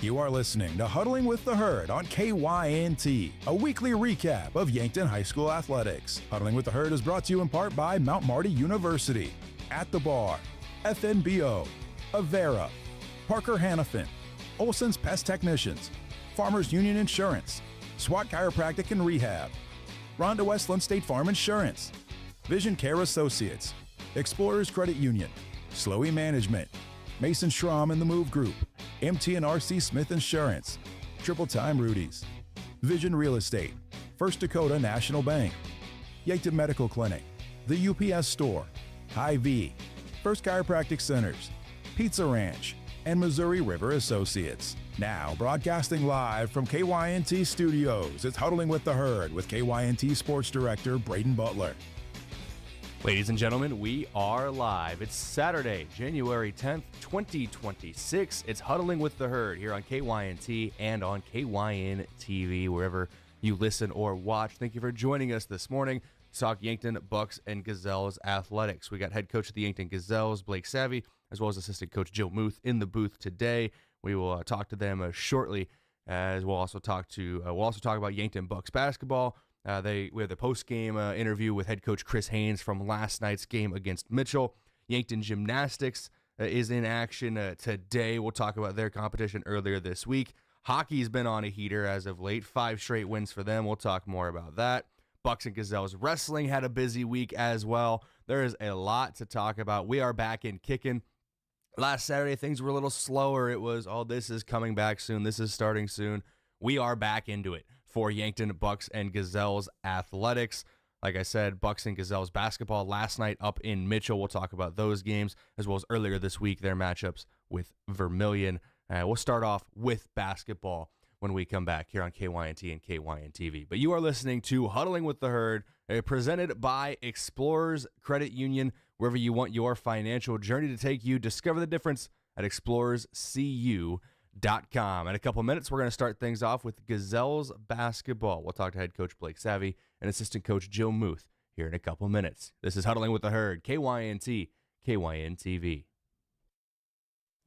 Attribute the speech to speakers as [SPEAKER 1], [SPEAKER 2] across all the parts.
[SPEAKER 1] You are listening to Huddling with the Herd on KYNT, a weekly recap of Yankton High School athletics. Huddling with the Herd is brought to you in part by Mount Marty University, At the Bar, FNBO, Avera, Parker Hannafin, Olson's Pest Technicians, Farmers Union Insurance, SWAT Chiropractic and Rehab, Rhonda Westland State Farm Insurance, Vision Care Associates, Explorers Credit Union, Slowy Management, Mason Schramm and the Move Group, MT&RC Smith Insurance, Triple Time Rudy's, Vision Real Estate, First Dakota National Bank, Yankton Medical Clinic, The UPS Store, Hy-Vee, First Chiropractic Centers, Pizza Ranch, and Missouri River Associates. Now, broadcasting live from KYNT Studios, it's Huddling with the Herd with KYNT Sports Director Brayden Butler.
[SPEAKER 2] Ladies and gentlemen, we are live. It's Saturday, January 10th, 2026. It's Huddling with the Herd here on KYNT and on KYN TV, wherever you listen or watch. Thank you for joining us this morning to talk Yankton Bucks and Gazelles athletics. We got head coach of the Yankton Gazelles, Blake Savvy, as well as assistant coach Joe Muth in the booth today. We will talk to them shortly, as we'll also talk about Yankton Bucks basketball. We have the post-game interview with head coach Chris Haynes from last night's game against Mitchell. Yankton Gymnastics is in action today. We'll talk about their competition earlier this week. Hockey's been on a heater as of late. 5 straight wins for them. We'll talk more about that. Bucks and Gazelles wrestling had a busy week as well. There is a lot to talk about. We are back in kicking. Last Saturday, things were a little slower. It was, this is coming back soon. This is starting soon. We are back into it for Yankton Bucks and Gazelles athletics. Like I said, Bucks and Gazelles basketball last night up in Mitchell. We'll talk about those games, as well as earlier this week, their matchups with Vermilion. We'll start off with basketball when we come back here on KYNT and KYN TV. But you are listening to Huddling with the Herd, presented by Explorers Credit Union. Wherever you want your financial journey to take you, discover the difference at explorerscu.com. In a couple minutes, we're going to start things off with Gazelles basketball. We'll talk to head coach Blake Savvy and assistant coach Joe Muth here in a couple minutes. This is Huddling with the Herd, KYNT, KYN TV.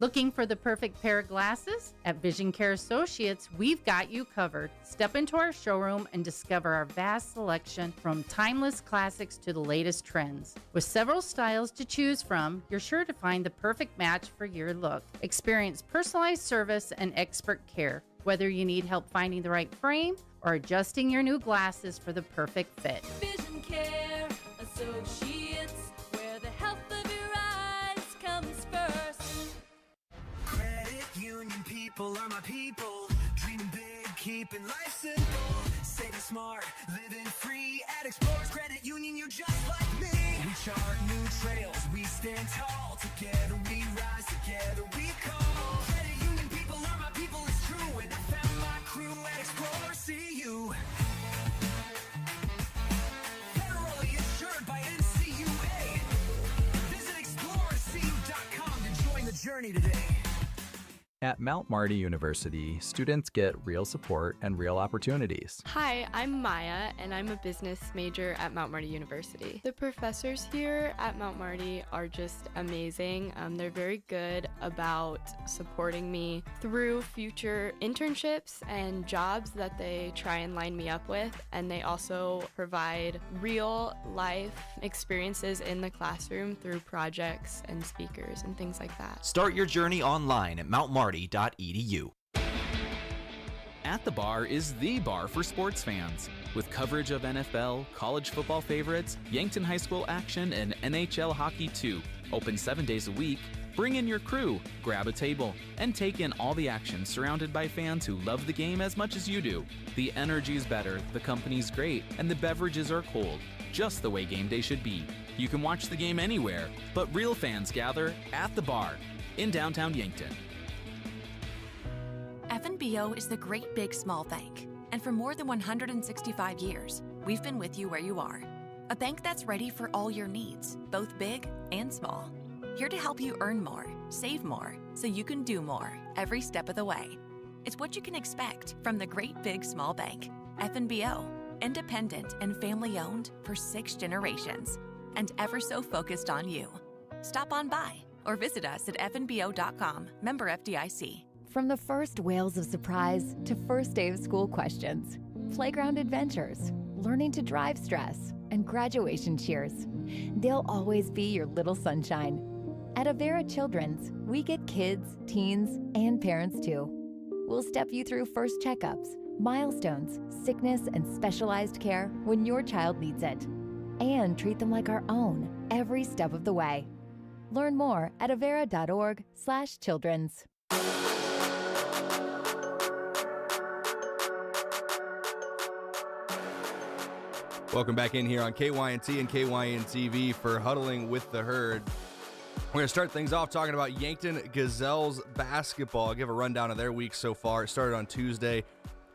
[SPEAKER 3] Looking for the perfect pair of glasses? At Vision Care Associates, we've got you covered. Step into our showroom and discover our vast selection from timeless classics to the latest trends. With several styles to choose from, you're sure to find the perfect match for your look. Experience personalized service and expert care, whether you need help finding the right frame or adjusting your new glasses for the perfect fit.
[SPEAKER 4] Vision Care Associates, where the health of your eyes comes first.
[SPEAKER 5] Credit union people are my people. Dreaming big, keeping life simple. Saving smart, living free. At Explorers Credit Union, you're just like me. We chart new trails, we stand tall. Together we rise, together we call. Credit union people are my people, it's true. And I found my crew at Explorers CU. Federally insured by NCUA. Visit explorerscu.com to join the journey today.
[SPEAKER 6] At Mount Marty University, students get real support and real opportunities.
[SPEAKER 7] Hi, I'm Maya, and I'm a business major at Mount Marty University. The professors here at Mount Marty are just amazing. They're very good about supporting me through future internships and jobs that they try and line me up with, and they also provide real life experiences in the classroom through projects and speakers and things like that.
[SPEAKER 8] Start your journey online at mountmarty.edu.
[SPEAKER 9] At the Bar is the bar for sports fans. With coverage of NFL, college football favorites, Yankton High School action, and NHL hockey too. Open 7 days a week. Bring in your crew, grab a table, and take in all the action surrounded by fans who love the game as much as you do. The energy's better, the company's great, and the beverages are cold, just the way game day should be. You can watch the game anywhere, but real fans gather at the Bar in downtown Yankton.
[SPEAKER 10] FNBO is the great big small bank, and for more than 165 years, we've been with you where you are. A bank that's ready for all your needs, both big and small. Here to help you earn more, save more, so you can do more every step of the way. It's what you can expect from the great big small bank. FNBO, independent and family owned for 6 generations, and ever so focused on you. Stop on by or visit us at fnbo.com, member FDIC.
[SPEAKER 11] From the first wails of surprise to first day of school questions, playground adventures, learning to drive stress, and graduation cheers, they'll always be your little sunshine. At Avera Children's, we get kids, teens, and parents too. We'll step you through first checkups, milestones, sickness, and specialized care when your child needs it, and treat them like our own every step of the way. Learn more at avera.org/children's.
[SPEAKER 2] Welcome back in here on KYNT and KYN TV for Huddling with the Herd. We're going to start things off talking about Yankton Gazelles basketball. I'll give a rundown of their week so far. It started on Tuesday,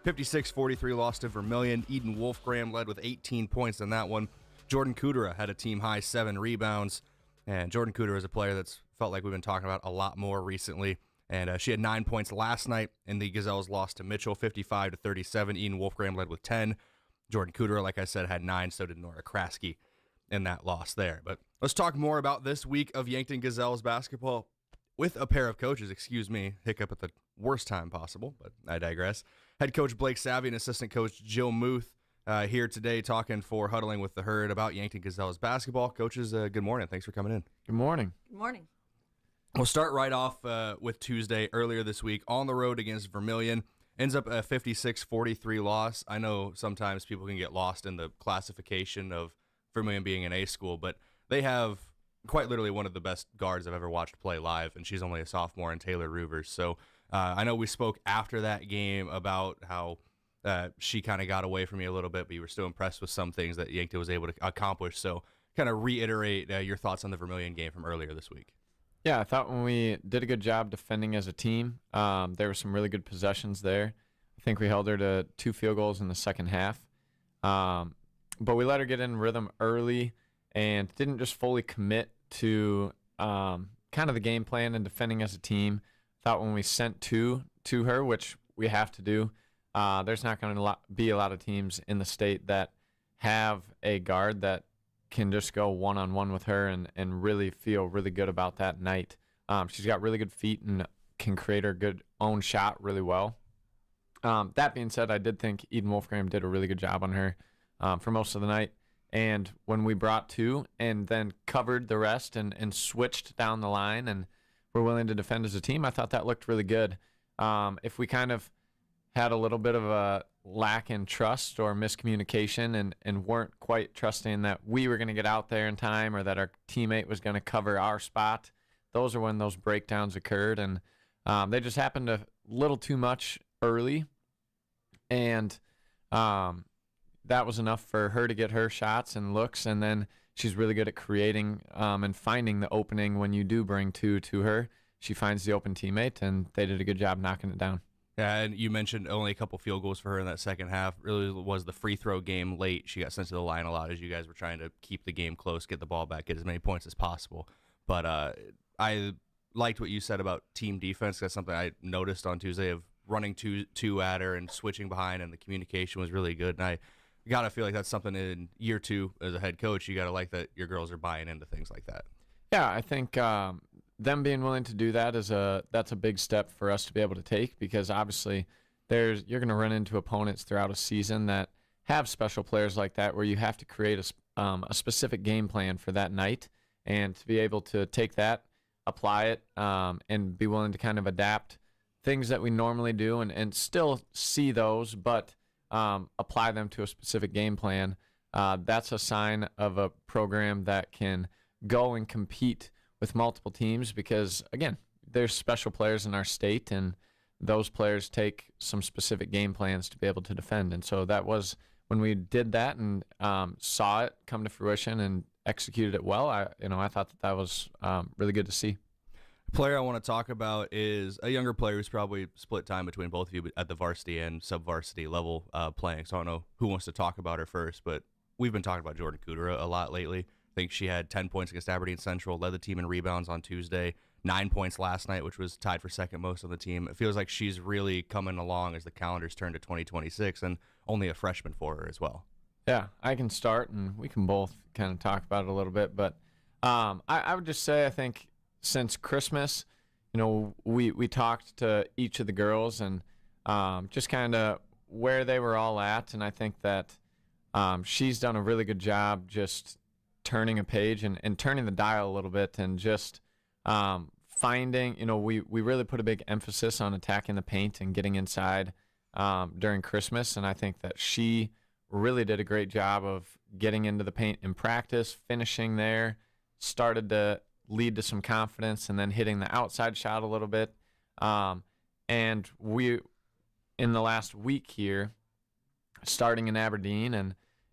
[SPEAKER 2] 56-43 loss to Vermilion. Eden Wolfgram led with 18 points in that one. Jordan Kudera had a team-high 7 rebounds. And Jordan Kudera is a player that's felt like we've been talking about a lot more recently. And she had 9 points last night, and the Gazelles lost to Mitchell 55-37. Eden Wolfgram led with 10. Jordan Kudera, like I said, had 9, so did Nora Kraske in that loss there. But let's talk more about this week of Yankton Gazelles basketball with a pair of coaches, hiccup at the worst time possible, but I digress. Head coach Blake Savvy and assistant coach Jill Muth here today talking for Huddling with the Herd about Yankton Gazelles basketball. Coaches, good morning. Thanks for coming in.
[SPEAKER 12] Good morning.
[SPEAKER 13] Good morning.
[SPEAKER 2] We'll start right off with Tuesday earlier this week on the road against Vermilion. Ends up a 56-43 loss. I know sometimes people can get lost in the classification of Vermilion being an A school, but they have quite literally one of the best guards I've ever watched play live, and she's only a sophomore in Taylor Roovers. So I know we spoke after that game about how she kind of got away from you a little bit, but you were still impressed with some things that Yankton was able to accomplish. So kind of reiterate your thoughts on the Vermilion game from earlier this week.
[SPEAKER 12] Yeah, I thought when we did a good job defending as a team, there were some really good possessions there. I think we held her to 2 field goals in the second half. But we let her get in rhythm early and didn't just fully commit to kind of the game plan and defending as a team. I thought when we sent 2 to her, which we have to do, there's not going to be a lot of teams in the state that have a guard that can just go one-on-one with her and really feel really good about that night. She's got really good feet and can create her good own shot really well. That being said, I did think Eden Wolfgram did a really good job on her for most of the night. And when we brought 2 and then covered the rest and switched down the line and were willing to defend as a team, I thought that looked really good. If we kind of had a little bit of a lack in trust or miscommunication and weren't quite trusting that we were going to get out there in time or that our teammate was going to cover our spot, those are when those breakdowns occurred. And they just happened a little too much early. And that was enough for her to get her shots and looks. And then she's really good at creating and finding the opening when you do bring 2 to her. She finds the open teammate, and they did a good job knocking it down.
[SPEAKER 2] Yeah, and you mentioned only a couple field goals for her in that second half. Really was the free throw game late. She got sent to the line a lot as you guys were trying to keep the game close, get the ball back, get as many points as possible. But I liked what you said about team defense. That's something I noticed on Tuesday of running two at her and switching behind, and the communication was really good. And I got to feel like that's something in year 2 as a head coach. You got to like that your girls are buying into things like that.
[SPEAKER 12] Yeah, I think them being willing to do that that's a big step for us to be able to take, because obviously you're going to run into opponents throughout a season that have special players like that, where you have to create a specific game plan for that night, and to be able to take that, apply it, and be willing to kind of adapt things that we normally do and still see those, but apply them to a specific game plan. That's a sign of a program that can go and compete with multiple teams, because again, there's special players in our state, and those players take some specific game plans to be able to defend. And so that was when we did that and saw it come to fruition and executed it well. I thought that was really good to see.
[SPEAKER 2] Player I want to talk about is a younger player who's probably split time between both of you at the varsity and sub-varsity level playing. So I don't know who wants to talk about her first, but we've been talking about Jordan Kudera a lot lately. I think she had 10 points against Aberdeen Central, led the team in rebounds on Tuesday, 9 points last night, which was tied for second most on the team. It feels like she's really coming along as the calendars turn to 2026, and only a freshman for her as well.
[SPEAKER 12] Yeah, I can start, and we can both kind of talk about it a little bit. But I would just say, I think since Christmas, we talked to each of the girls and just kind of where they were all at, and I think that she's done a really good job just turning a page and turning the dial a little bit and just finding, we really put a big emphasis on attacking the paint and getting inside during Christmas, and I think that she really did a great job of getting into the paint in practice, finishing there, started to lead to some confidence, and then hitting the outside shot a little bit. And we, in the last week here, starting in Aberdeen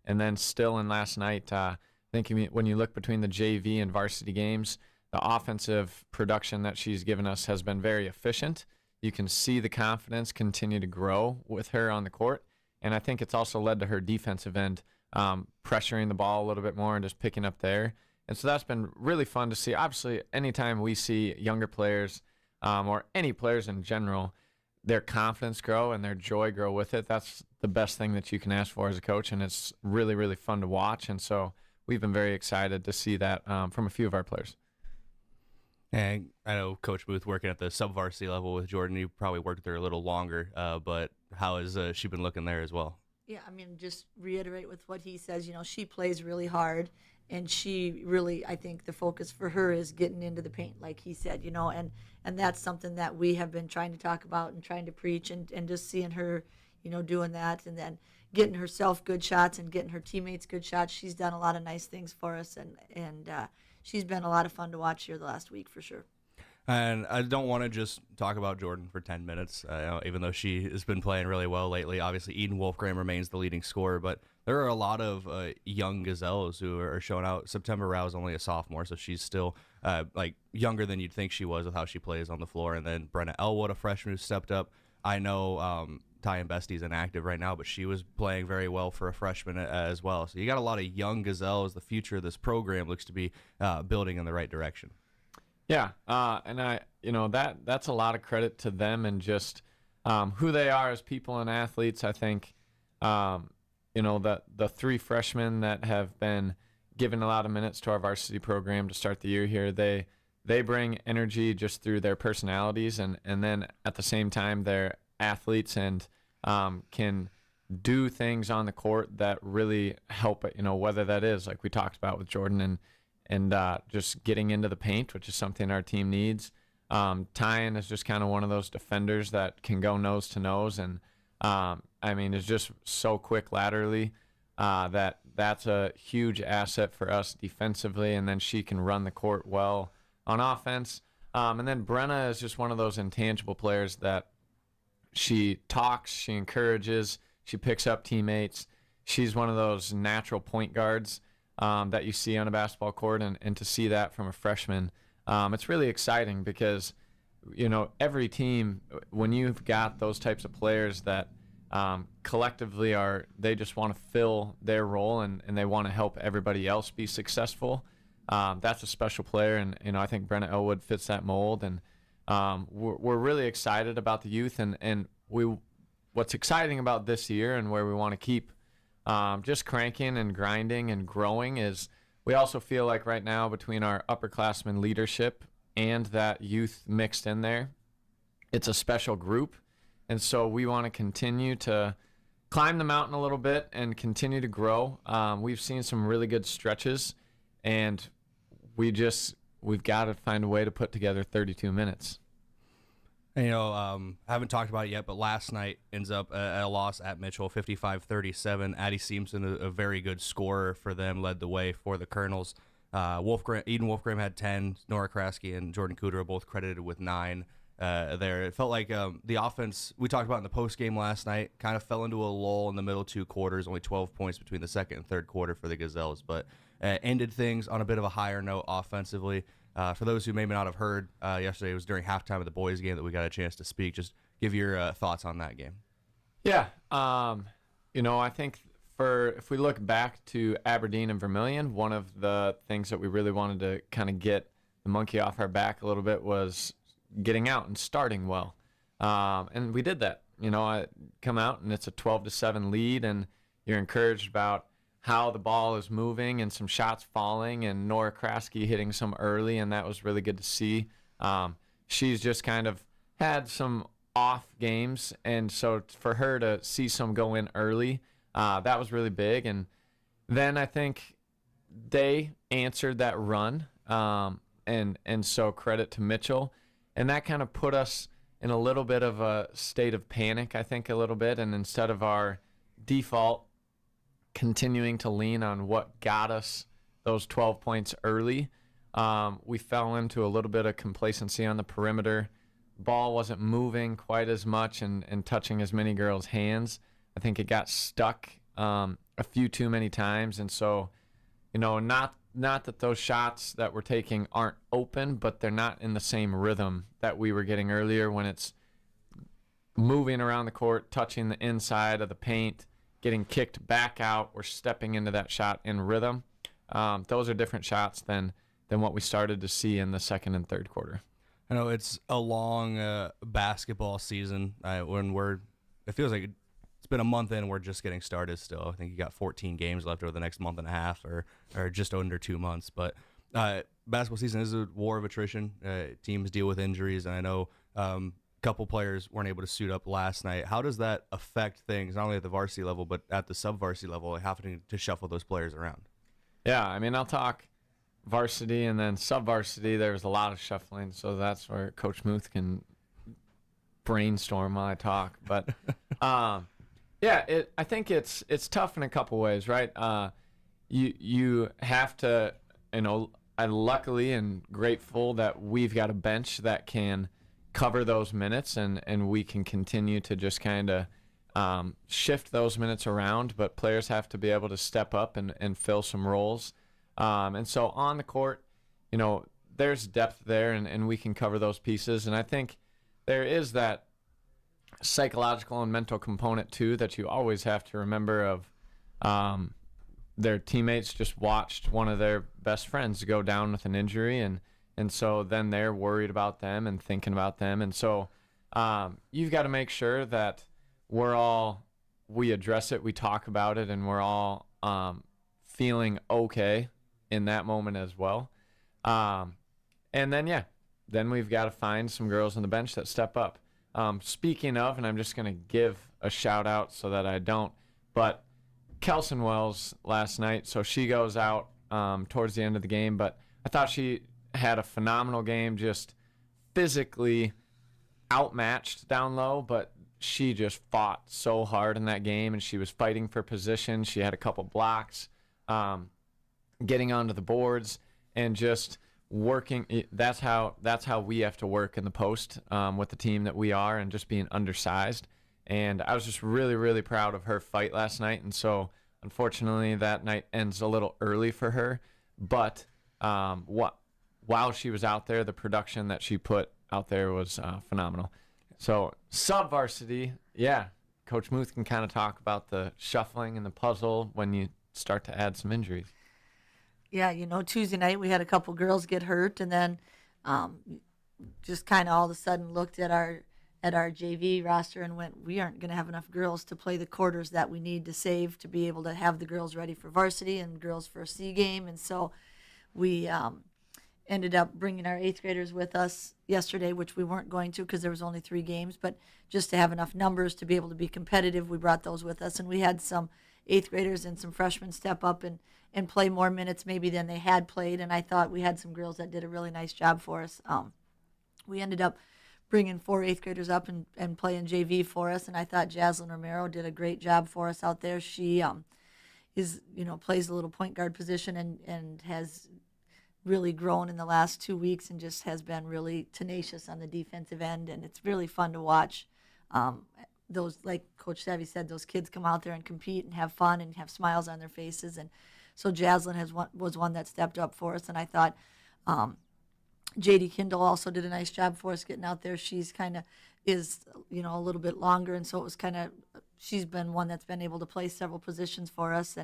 [SPEAKER 12] and then still in last night, I think when you look between the JV and varsity games, the offensive production that she's given us has been very efficient. You can see the confidence continue to grow with her on the court. And I think it's also led to her defensive end pressuring the ball a little bit more and just picking up there. And so that's been really fun to see. Obviously, anytime we see younger players or any players in general, their confidence grow and their joy grow with it, that's the best thing that you can ask for as a coach. And it's really, really fun to watch. And so we've been very excited to see that from a few of our players.
[SPEAKER 2] And I know Coach Booth working at the sub-varsity level with Jordan. You probably worked with her a little longer, but how has she been looking there as well?
[SPEAKER 13] Yeah, I mean, just reiterate with what he says. She plays really hard, and she really, I think the focus for her is getting into the paint, like he said, and that's something that we have been trying to talk about and trying to preach, and just seeing her, doing that, and then getting herself good shots and getting her teammates good shots. She's done a lot of nice things for us, and she's been a lot of fun to watch here the last week for sure.
[SPEAKER 2] And I don't want to just talk about Jordan for 10 minutes, even though she has been playing really well lately. Obviously, Eden Wolfgram remains the leading scorer, but there are a lot of young Gazelles who are showing out. September Rao is only a sophomore, so she's still younger than you'd think she was with how she plays on the floor. And then Brenna Elwood, a freshman who stepped up. I know Tyan Bestie's inactive right now, but she was playing very well for a freshman as well. So you got a lot of young Gazelles. The future of this program looks to be building in the right direction.
[SPEAKER 12] Yeah, and that's a lot of credit to them and just who they are as people and athletes. I think, the three freshmen that have been given a lot of minutes to our varsity program to start the year here, they bring energy just through their personalities, and then at the same time they're athletes and can do things on the court that really help, whether that is like we talked about with Jordan and just getting into the paint, which is something our team needs. Tyan is just kind of one of those defenders that can go nose to nose, and is just so quick laterally that's a huge asset for us defensively, and then she can run the court well on offense. And then Brenna is just one of those intangible players that she talks, she encourages, she picks up teammates. She's one of those natural point guards that you see on a basketball court, and to see that from a freshman, it's really exciting because, every team, when you've got those types of players that collectively they just want to fill their role and they want to help everybody else be successful, that's a special player, and I think Brenna Elwood fits that mold, and we're really excited about the youth, and what's exciting about this year and where we want to keep just cranking and grinding and growing is we also feel like right now between our upperclassmen leadership and that youth mixed in there, it's a special group. And so we want to continue to climb the mountain a little bit and continue to grow. We've seen some really good stretches, and we've got to find a way to put together 32 minutes.
[SPEAKER 2] And, I haven't talked about it yet, but last night ends up a loss at Mitchell, 55-37. Addie Seamson, a very good scorer for them, led the way for the Colonels. Eden Wolfgram had 10. Nora Kraske and Jordan Cooter are both credited with 9 there. It felt like the offense we talked about in the postgame last night kind of fell into a lull in the middle 2 quarters, only 12 points between the second and third quarter for the Gazelles, but ended things on a bit of a higher note offensively. For those who may not have heard, yesterday it was during halftime of the boys' game that we got a chance to speak. Just give your thoughts on that game.
[SPEAKER 12] Yeah, I think if we look back to Aberdeen and Vermilion, one of the things that we really wanted to kind of get the monkey off our back a little bit was getting out and starting well, and we did that. I come out and it's a 12-7 lead, and you're encouraged about how the ball is moving and some shots falling, and Nora Kraske hitting some early, and that was really good to see. she's just kind of had some off games, and so for her to see some go in early, that was really big. And then I think they answered that run, and so credit to Mitchell, and that kind of put us in a little bit of a state of panic, I think, a little bit. And instead of our default continuing to lean on what got us those 12 points early, we fell into a little bit of complacency on the perimeter. Ball wasn't moving quite as much and touching as many girls' hands. I think it got stuck a few too many times. And so, not that those shots that we're taking aren't open, but they're not in the same rhythm that we were getting earlier when it's moving around the court, touching the inside of the paint, getting kicked back out, or stepping into that shot in rhythm. Those are different shots than what we started to see in the second and third quarter.
[SPEAKER 2] I know it's a long basketball season. It feels like it's been a month in. We're just getting started still. I think you got 14 games left over the next month and a half, or just under 2 months. But basketball season is a war of attrition. Teams deal with injuries, and I know a couple players weren't able to suit up last night. How does that affect things, not only at the varsity level, but at the sub-varsity level, having to shuffle those players around?
[SPEAKER 12] Yeah, I mean, I'll talk varsity and then sub-varsity. There was a lot of shuffling, so that's where Coach Muth can brainstorm while I talk. But yeah, I think it's tough in a couple ways, right? You have to, I'm luckily and grateful that we've got a bench that can cover those minutes, and we can continue to just kind of shift those minutes around, but players have to be able to step up and fill some roles. And so on the court, there's depth there, and we can cover those pieces. And I think there is that psychological and mental component, too, that you always have to remember of their teammates just watched one of their best friends go down with an injury, and so then they're worried about them and thinking about them. And so you've got to make sure that we address it, we talk about it, and we're all feeling okay in that moment as well. And then we've got to find some girls on the bench that step up. Speaking of, and I'm just going to give a shout out so that I don't, but Kelson Wells last night, so she goes out towards the end of the game, but I thought she had a phenomenal game, just physically outmatched down low, but she just fought so hard in that game, and she was fighting for position. She had a couple blocks, getting onto the boards, and just working. That's how we have to work in the post with the team that we are, and just being undersized. And I was just really, really proud of her fight last night. And so, unfortunately, that night ends a little early for her. But while she was out there, the production that she put out there was phenomenal. So, sub-varsity, yeah, Coach Muth can kind of talk about the shuffling and the puzzle when you start to add some injuries.
[SPEAKER 13] Yeah, Tuesday night we had a couple girls get hurt, and then just kind of all of a sudden looked at our JV roster and went, we aren't going to have enough girls to play the quarters that we need to save to be able to have the girls ready for varsity and girls for a C game. And so we ended up bringing our 8th graders with us yesterday, which we weren't going to because there was only 3 games, but just to have enough numbers to be able to be competitive, we brought those with us. And we had some 8th graders and some freshmen step up and play more minutes maybe than they had played. And I thought we had some girls that did a really nice job for us. We ended up bringing 4 8th graders up and playing JV for us. And I thought Jaslyn Romero did a great job for us out there. She plays a little point guard position and has really grown in the last 2 weeks and just has been really tenacious on the defensive end. And it's really fun to watch. Those, like Coach Savvy said, those kids come out there and compete and have fun and have smiles on their faces. And so Jaslyn was one that stepped up for us. And I thought J.D. Kindle also did a nice job for us getting out there. She's kind of is, a little bit longer. And so it was she's been one that's been able to play several positions for us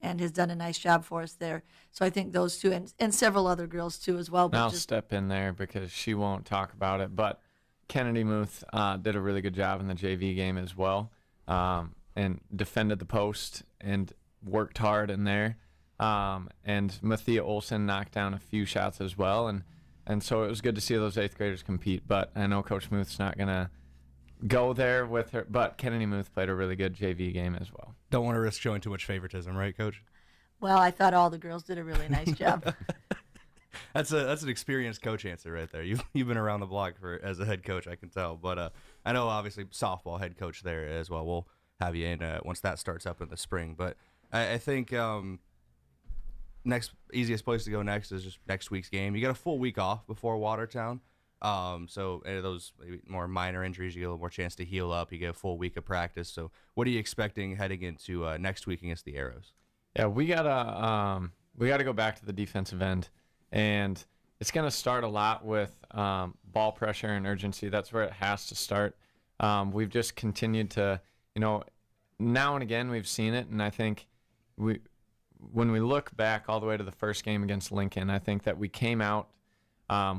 [SPEAKER 13] and has done a nice job for us there. So I think those two and several other girls too as well. But
[SPEAKER 12] I'll step in there because she won't talk about it. But Kennedy Muth did a really good job in the JV game as well, and defended the post and worked hard in there. And Mathia Olson knocked down a few shots as well. And And so it was good to see those 8th graders compete. But I know Coach Muth's not going to go there with her. But Kennedy Muth played a really good JV game as well.
[SPEAKER 2] Don't want to risk showing too much favoritism, right, Coach?
[SPEAKER 13] Well, I thought all the girls did a really nice job.
[SPEAKER 2] That's an experienced coach answer right there. You've been around the block as a head coach, I can tell. But I know obviously softball head coach there as well. We'll have you in once that starts up in the spring. But I think easiest place to go next is just next week's game. You got a full week off before Watertown. So those maybe more minor injuries, you get a little more chance to heal up. You get a full week of practice. So what are you expecting heading into next week against the Arrows?
[SPEAKER 12] Yeah, we gotta go back to the defensive end, and it's gonna start a lot with ball pressure and urgency. That's where it has to start. We've just continued to, now and again we've seen it, and I think when we look back all the way to the first game against Lincoln, I think that we came out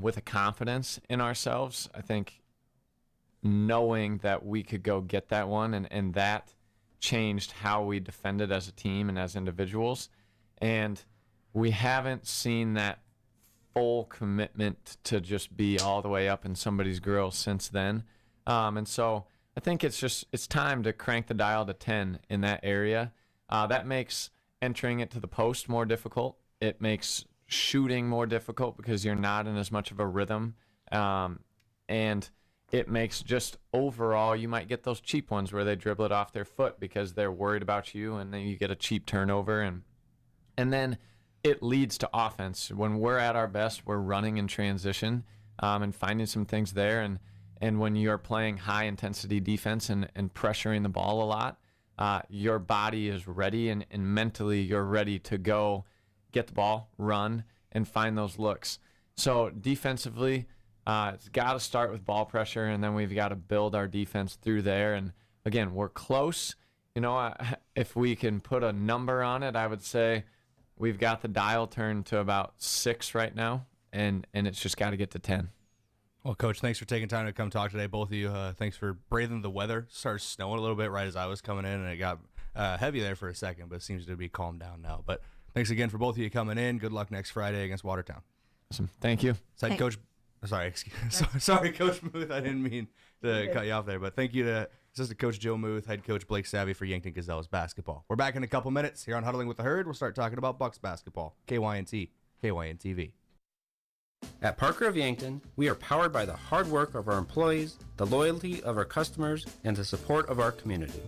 [SPEAKER 12] with a confidence in ourselves. I think knowing that we could go get that one, and that changed how we defended as a team and as individuals. And we haven't seen that full commitment to just be all the way up in somebody's grill since then. And so I think it's time to crank the dial to 10 in that area. That makes entering it to the post more difficult. It makes shooting more difficult because you're not in as much of a rhythm. And it makes just overall, you might get those cheap ones where they dribble it off their foot because they're worried about you, and then you get a cheap turnover. And then it leads to offense. When we're at our best, we're running in transition and finding some things there. And when you're playing high-intensity defense and pressuring the ball a lot, your body is ready, and mentally you're ready to go get the ball, run, and find those looks. So defensively, it's got to start with ball pressure, and then we've got to build our defense through there. And, again, we're close. If we can put a number on it, I would say we've got the dial turned to about 6 right now, and it's just got to get to 10.
[SPEAKER 2] Well, Coach, thanks for taking time to come talk today, both of you. Thanks for braving the weather. Started snowing a little bit right as I was coming in, and it got heavy there for a second, but it seems to be calmed down now. But thanks again for both of you coming in. Good luck next Friday against Watertown.
[SPEAKER 12] Awesome. Thank you.
[SPEAKER 2] Coach. Sorry, Coach Muth. I didn't mean to cut you off there, but thank you to Assistant Coach Joe Muth, Head Coach Blake Savvy for Yankton Gazelles basketball. We're back in a couple minutes here on Huddling with the Herd. We'll start talking about Bucks basketball. KYNT, KYN-TV.
[SPEAKER 14] At Parker of Yankton, we are powered by the hard work of our employees, the loyalty of our customers, and the support of our community.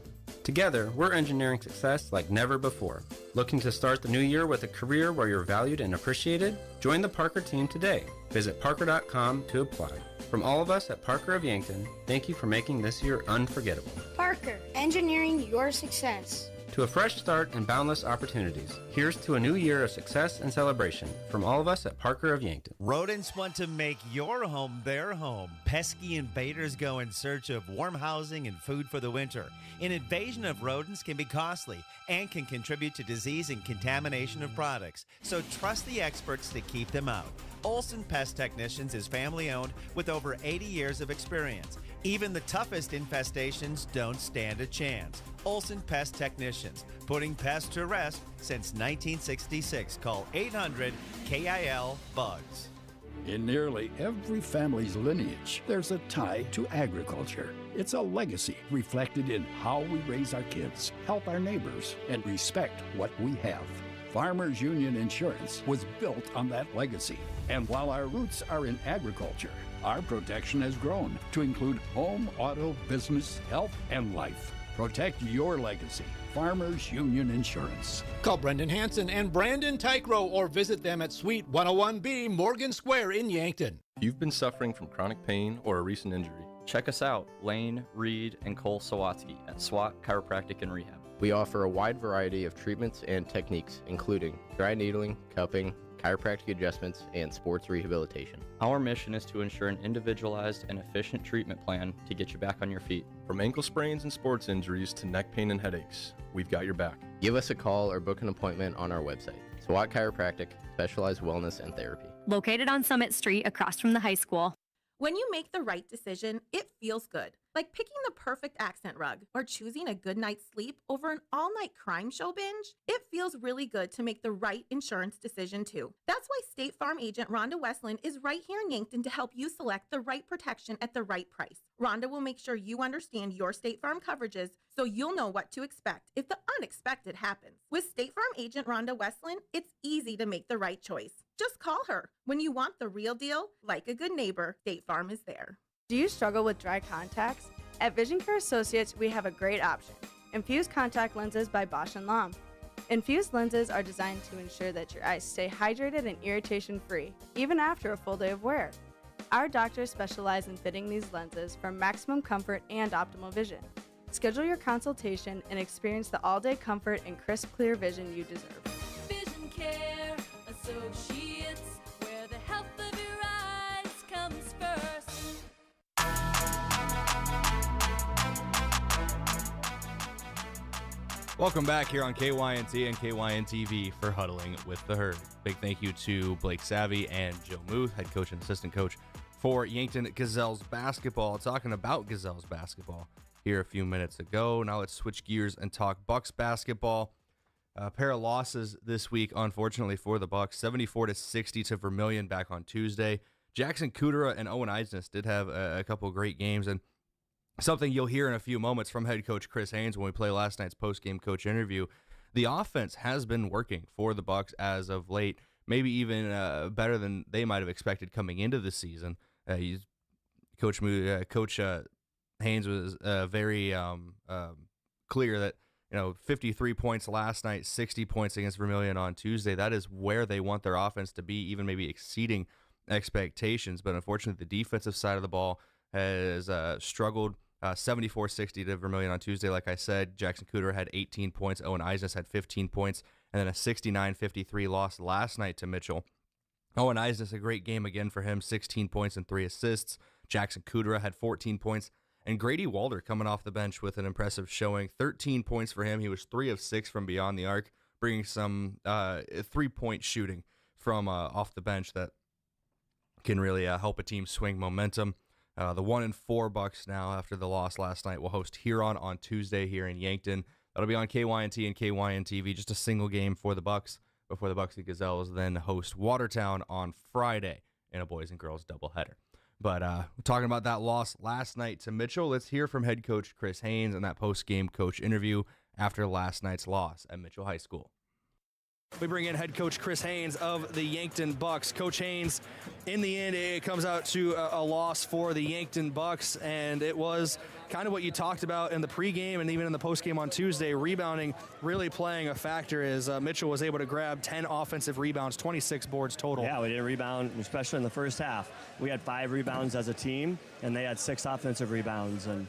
[SPEAKER 14] Together, we're engineering success like never before. Looking to start the new year with a career where you're valued and appreciated? Join the Parker team today. Visit parker.com to apply. From all of us at Parker of Yankton, thank you for making this year unforgettable.
[SPEAKER 15] Parker, engineering your success.
[SPEAKER 14] To a fresh start and boundless opportunities, here's to a new year of success and celebration from all of us at Parker of Yankton.
[SPEAKER 16] Rodents want to make your home their home. Pesky invaders go in search of warm housing and food for the winter. An invasion of rodents can be costly and can contribute to disease and contamination of products. So trust the experts to keep them out. Olson Pest Technicians is family-owned with over 80 years of experience. Even the toughest infestations don't stand a chance. Olson Pest Technicians, putting pests to rest since 1966. Call 800-KIL-BUGS.
[SPEAKER 17] In nearly every family's lineage, there's a tie to agriculture. It's a legacy reflected in how we raise our kids, help our neighbors, and respect what we have. Farmers Union Insurance was built on that legacy. And while our roots are in agriculture, our protection has grown to include home, auto, business, health, and life. Protect your legacy. Farmers Union Insurance.
[SPEAKER 18] Call Brendan Hansen and Brandon Tykrow or visit them at Suite 101B Morgan Square in Yankton.
[SPEAKER 19] If you've been suffering from chronic pain or a recent injury,
[SPEAKER 20] check us out, Lane, Reed, and Cole Sawatsky at SWAT Chiropractic and Rehab.
[SPEAKER 21] We offer a wide variety of treatments and techniques, including dry needling, cupping, chiropractic adjustments, and sports rehabilitation.
[SPEAKER 20] Our mission is to ensure an individualized and efficient treatment plan to get you back on your feet.
[SPEAKER 19] From ankle sprains and sports injuries to neck pain and headaches, we've got your back.
[SPEAKER 21] Give us a call or book an appointment on our website. SWAT Chiropractic, specialized wellness and therapy.
[SPEAKER 22] Located on Summit Street across from the high school.
[SPEAKER 1] When you make the right decision, it feels good. Like picking the perfect accent rug or choosing a good night's sleep over an all-night crime show binge. It feels really good to make the right insurance decision too. That's why State Farm agent Rhonda Westland is right here in Yankton to help you select the right protection at the right price. Rhonda will make sure you understand your State Farm coverages so you'll know what to expect if the unexpected happens. With State Farm agent Rhonda Westland, it's easy to make the right choice. Just call her. When you want the real deal, like a good neighbor, State Farm is there.
[SPEAKER 22] Do you struggle with dry contacts? At Vision Care Associates, we have a great option. Infused contact lenses by Bosch & Lomb. Infused lenses are designed to ensure that your eyes stay hydrated and irritation-free, even after a full day of wear. Our doctors specialize in fitting these lenses for maximum comfort and optimal vision. Schedule your consultation and experience the all-day comfort and crisp, clear vision you deserve.
[SPEAKER 4] Vision Care Associates, where the health of your eyes comes first.
[SPEAKER 2] Welcome back here on KYNT and KYN-TV for Huddling with the Herd. Big thank you to Blake Savvy and Joe Muth, head coach and assistant coach for Yankton Gazelles basketball. Talking about Gazelles basketball here a few minutes ago. Now let's switch gears and talk Bucks basketball. A pair of losses this week, unfortunately, for the Bucks. 74-60 to Vermillion back on Tuesday. Jackson Kudera and Owen Eisnes did have a couple of great games, and something you'll hear in a few moments from head coach Chris Haynes when we play last night's post-game coach interview. The offense has been working for the Bucks as of late, maybe even better than they might have expected coming into the season. Coach Haynes was very clear that 53 points last night, 60 points against Vermillion on Tuesday. That is where they want their offense to be, even maybe exceeding expectations. But unfortunately, the defensive side of the ball has struggled. 74-60 to Vermillion on Tuesday. Like I said, Jackson Kudera had 18 points. Owen Eisnes had 15 points. And then a 69-53 loss last night to Mitchell. Owen Eisnes, a great game again for him, 16 points and 3 assists. Jackson Kudera had 14 points. And Grady Walder coming off the bench with an impressive showing, 13 points for him. He was 3 of 6 from beyond the arc, bringing some 3-point shooting from off the bench that can really help a team swing momentum. The 1-4 Bucks now after the loss last night will host Huron on Tuesday here in Yankton. That'll be on KYNT and KYN-TV, just a single game for the Bucks before the Bucks and Gazelles then host Watertown on Friday in a boys and girls doubleheader. But we're talking about that loss last night to Mitchell. Let's hear from head coach Chris Haynes in that post-game coach interview after last night's loss at Mitchell High School. We bring in head coach Chris Haynes of the Yankton Bucks. Coach Haynes, in the end, it comes out to a loss for the Yankton Bucks, and it was kind of what you talked about in the pregame and even in the postgame on Tuesday. Rebounding really playing a factor as Mitchell was able to grab 10 offensive rebounds, 26 boards total.
[SPEAKER 23] Yeah, we didn't rebound, especially in the first half. We had 5 rebounds as a team, and they had 6 offensive rebounds, and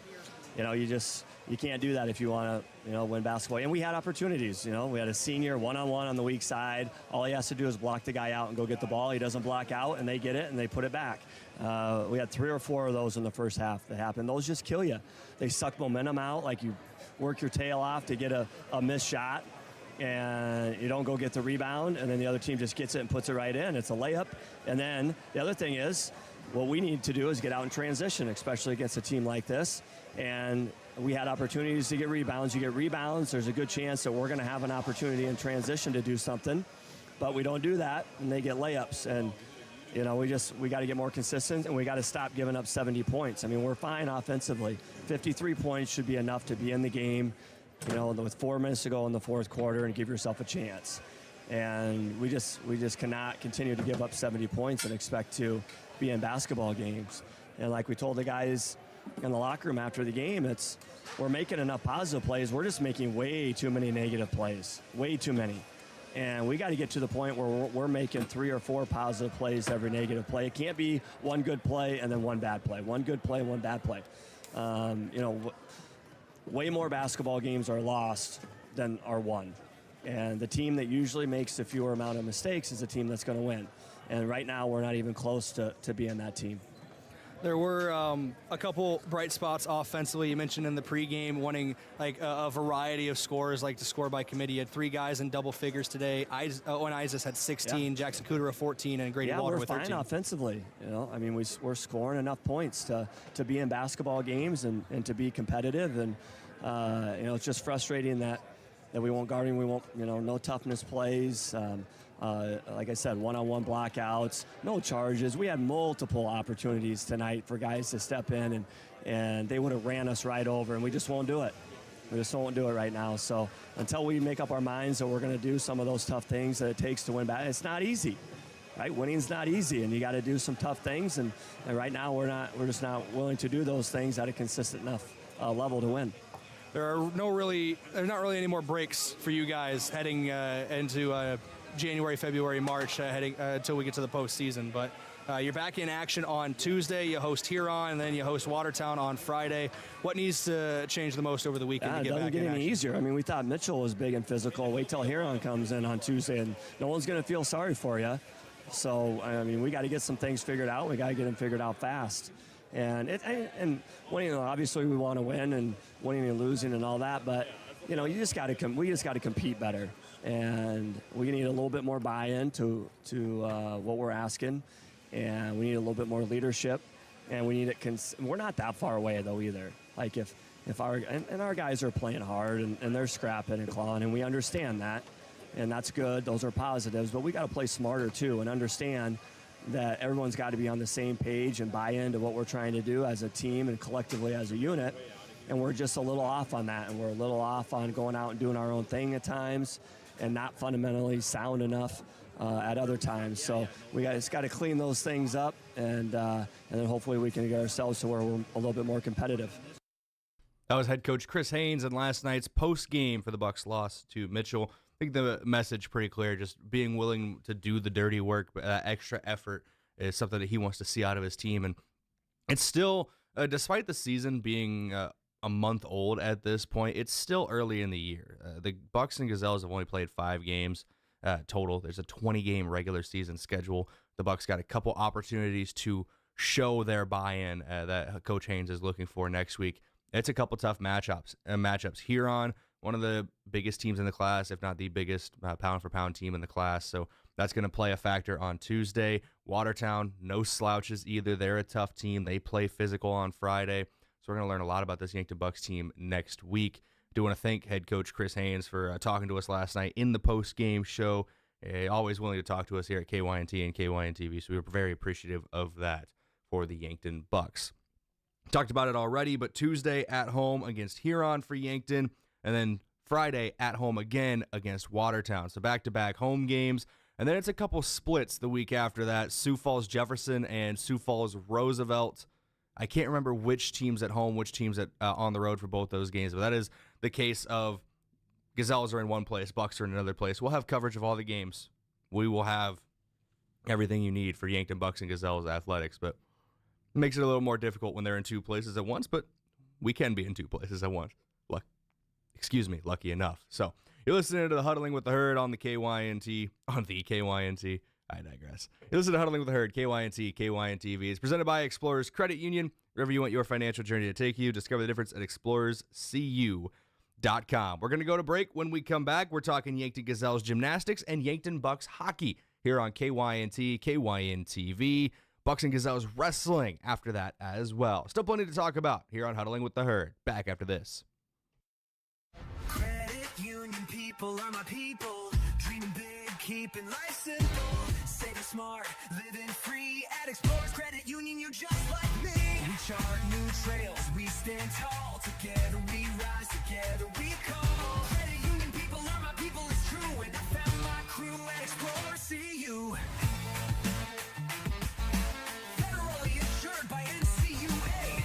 [SPEAKER 23] you can't do that if you want to, win basketball. And we had opportunities. We had a senior one-on-one on the weak side. All he has to do is block the guy out and go get the ball. He doesn't block out, and they get it, and they put it back. We had 3 or 4 of those in the first half that happened. Those just kill you. They suck momentum out, like you work your tail off to get a missed shot, and you don't go get the rebound, and then the other team just gets it and puts it right in. It's a layup. And then the other thing is, what we need to do is get out in transition, especially against a team like this. And we had opportunities to get rebounds. You get rebounds, there's a good chance that we're going to have an opportunity in transition to do something. But we don't do that, and they get layups. And, we got to get more consistent, and we got to stop giving up 70 points. I mean, we're fine offensively. 53 points should be enough to be in the game, with 4 minutes to go in the fourth quarter and give yourself a chance. And we just cannot continue to give up 70 points and expect to be in basketball games. And like we told the guys in the locker room after the game, we're making enough positive plays. We're just making way too many negative plays, way too many. And we got to get to the point where we're making 3 or 4 positive plays every negative play. It can't be one good play and then one bad play, one good play, one bad play. Way more basketball games are lost than are won. And the team that usually makes the fewer amount of mistakes is the team that's going to win. And right now, we're not even close to being that team.
[SPEAKER 3] There were a couple bright spots offensively. You mentioned in the pregame wanting like a variety of scores, like to score by committee. You had 3 guys in double figures today. Owen Isis had 16, Jackson Kudera 14, and Grady Walter with 13.
[SPEAKER 23] Yeah, we're fine offensively. You know, I mean, we're scoring enough points to be in basketball games and to be competitive. And you know, it's just frustrating that we won't guarding, we won't, you know, no toughness plays. Like I said, one-on-one blockouts, no charges. We had multiple opportunities tonight for guys to step in, and they would have ran us right over, and we just won't do it. We just won't do it right now. So until we make up our minds that we're going to do some of those tough things that it takes to win back, it's not easy, right? Winning's not easy, and you got to do some tough things. And right now we're just not willing to do those things at a consistent enough level to win.
[SPEAKER 3] There's not really any more breaks for you guys heading into January, February, March, heading until we get to the postseason. But you're back in action on Tuesday. You host Huron, and then you host Watertown on Friday. What needs to change the most over the weekend to get back in action?
[SPEAKER 23] It doesn't get any easier. I mean, we thought Mitchell was big and physical. Wait till Huron comes in on Tuesday, and no one's going to feel sorry for you. So, I mean, we got to get some things figured out. We got to get them figured out fast. And winning, obviously, we want to win, and winning and losing and all that. But you know, we just got to compete better. And we need a little bit more buy-in to what we're asking, and we need a little bit more leadership, and we need it. We're not that far away though either. Like if our guys are playing hard and they're scrapping and clawing, and we understand that, and that's good. Those are positives, but we got to play smarter too and understand that everyone's got to be on the same page and buy into what we're trying to do as a team and collectively as a unit. And we're just a little off on that, and we're a little off on going out and doing our own thing at times, and not fundamentally sound enough at other times. So we just got to clean those things up, and then hopefully we can get ourselves to where we're a little bit more competitive.
[SPEAKER 2] That was head coach Chris Haynes in last night's post game for the Bucks' loss to Mitchell. I think the message pretty clear. Just being willing to do the dirty work, but extra effort is something that he wants to see out of his team. And it's still, despite the season being a month old at this point, it's still early in the year. The Bucks and Gazelles have only played 5 games total. There's a 20-game regular season schedule. The Bucks got a couple opportunities to show their buy-in that Coach Haynes is looking for next week. It's a couple tough matchups. Huron, one of the biggest teams in the class, if not the biggest pound-for-pound team in the class, so that's going to play a factor on Tuesday. Watertown, no slouches either. They're a tough team. They play physical on Friday. So we're going to learn a lot about this Yankton Bucks team next week. I do want to thank head coach Chris Haynes for talking to us last night in the post-game show. Always willing to talk to us here at KYNT and KYNTV, so we were very appreciative of that for the Yankton Bucks. Talked about it already, but Tuesday at home against Huron for Yankton, and then Friday at home again against Watertown. So back-to-back home games, and then it's a couple splits the week after that, Sioux Falls Jefferson and Sioux Falls Roosevelt. I can't remember which team's at home, which team's on the road for both those games, but that is the case of Gazelles are in one place, Bucks are in another place. We'll have coverage of all the games. We will have everything you need for Yankton Bucks and Gazelles athletics, but it makes it a little more difficult when they're in 2 places at once, but we can be in 2 places at once. Lucky enough. So you're listening to the Huddling with the Herd on the KYNT. I digress. You listen to Huddling with the Herd, KYNT, KYNTV. It's presented by Explorers Credit Union. Wherever you want your financial journey to take you, discover the difference at explorerscu.com. We're going to go to break. When we come back, we're talking Yankton Gazelles gymnastics and Yankton Bucks hockey here on KYNT, KYNTV. Bucks and Gazelles wrestling after that as well. Still plenty to talk about here on Huddling with the Herd. Back after this.
[SPEAKER 5] Credit union people are my people. Dreaming big, keeping life simple. Saving smart, living free. At Explorers Credit Union, you're just like me. We chart new trails, we stand tall. Together we rise, together we call. Credit union people are my people, it's true. And I found my crew at Explorers CU. Federally insured by NCUA.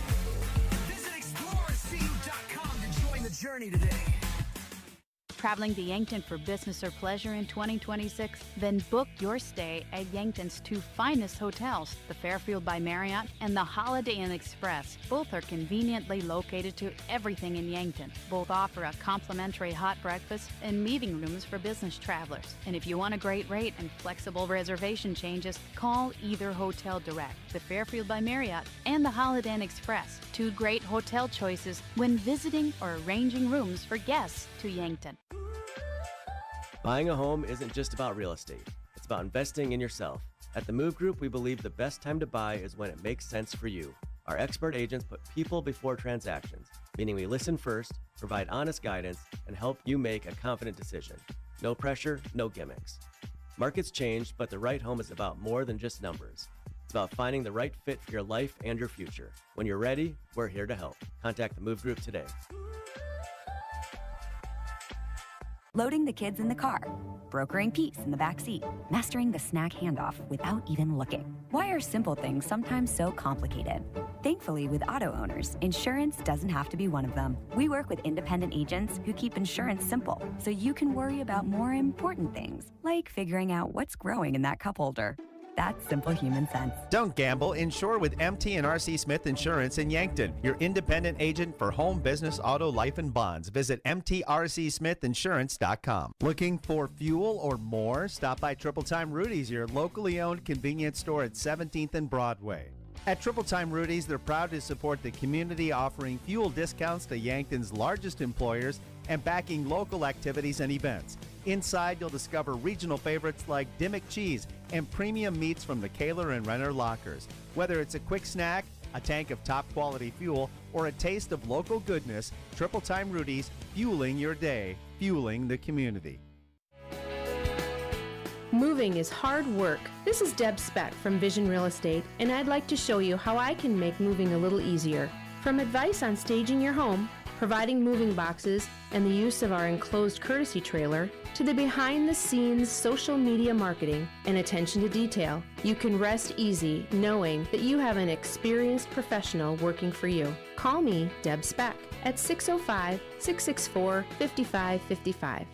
[SPEAKER 5] Visit explorerscu.com to join the journey today.
[SPEAKER 6] Traveling to Yankton for business or pleasure in 2026? Then book your stay at Yankton's two finest hotels, the Fairfield by Marriott and the Holiday Inn Express. Both are conveniently located to everything in Yankton. Both offer a complimentary hot breakfast and meeting rooms for business travelers. And if you want a great rate and flexible reservation changes, call either hotel direct, the Fairfield by Marriott and the Holiday Inn Express. Two great hotel choices when visiting or arranging rooms for guests to Yankton.
[SPEAKER 7] Buying a home isn't just about real estate. It's about investing in yourself. At the Move Group, we believe the best time to buy is when it makes sense for you. Our expert agents put people before transactions, meaning we listen first, provide honest guidance, and help you make a confident decision. No pressure, no gimmicks. Markets change, but the right home is about more than just numbers. It's about finding the right fit for your life and your future. When you're ready, we're here to help. Contact the Move Group today.
[SPEAKER 8] Loading the kids in the car, brokering peace in the back seat, mastering the snack handoff without even looking. Why are simple things sometimes so complicated? Thankfully, with auto owners, insurance doesn't have to be one of them. We work with independent agents who keep insurance simple, so you can worry about more important things, like figuring out what's growing in that cup holder. That's simple human sense.
[SPEAKER 16] Don't gamble. Insure with MT and RC Smith Insurance in Yankton, your independent agent for home, business, auto, life, and bonds. Visit mtrcsmithinsurance.com. Looking for fuel or more? Stop by Triple Time Rudy's, your locally owned convenience store at 17th and Broadway. At Triple Time Rudy's, they're proud to support the community, offering fuel discounts to Yankton's largest employers and backing local activities and events. Inside, you'll discover regional favorites like Dimmick Cheese and premium meats from the Kaler and Renner lockers. Whether it's a quick snack, a tank of top quality fuel, or a taste of local goodness, Triple Time Rudy's, fueling your day, fueling the community.
[SPEAKER 24] Moving is hard work. This is Deb Speck from Vision Real Estate, and I'd like to show you how I can make moving a little easier. From advice on staging your home, providing moving boxes, and the use of our enclosed courtesy trailer, to the behind-the-scenes social media marketing and attention to detail, you can rest easy knowing that you have an experienced professional working for you. Call me, Deb Speck, at 605-664-5555.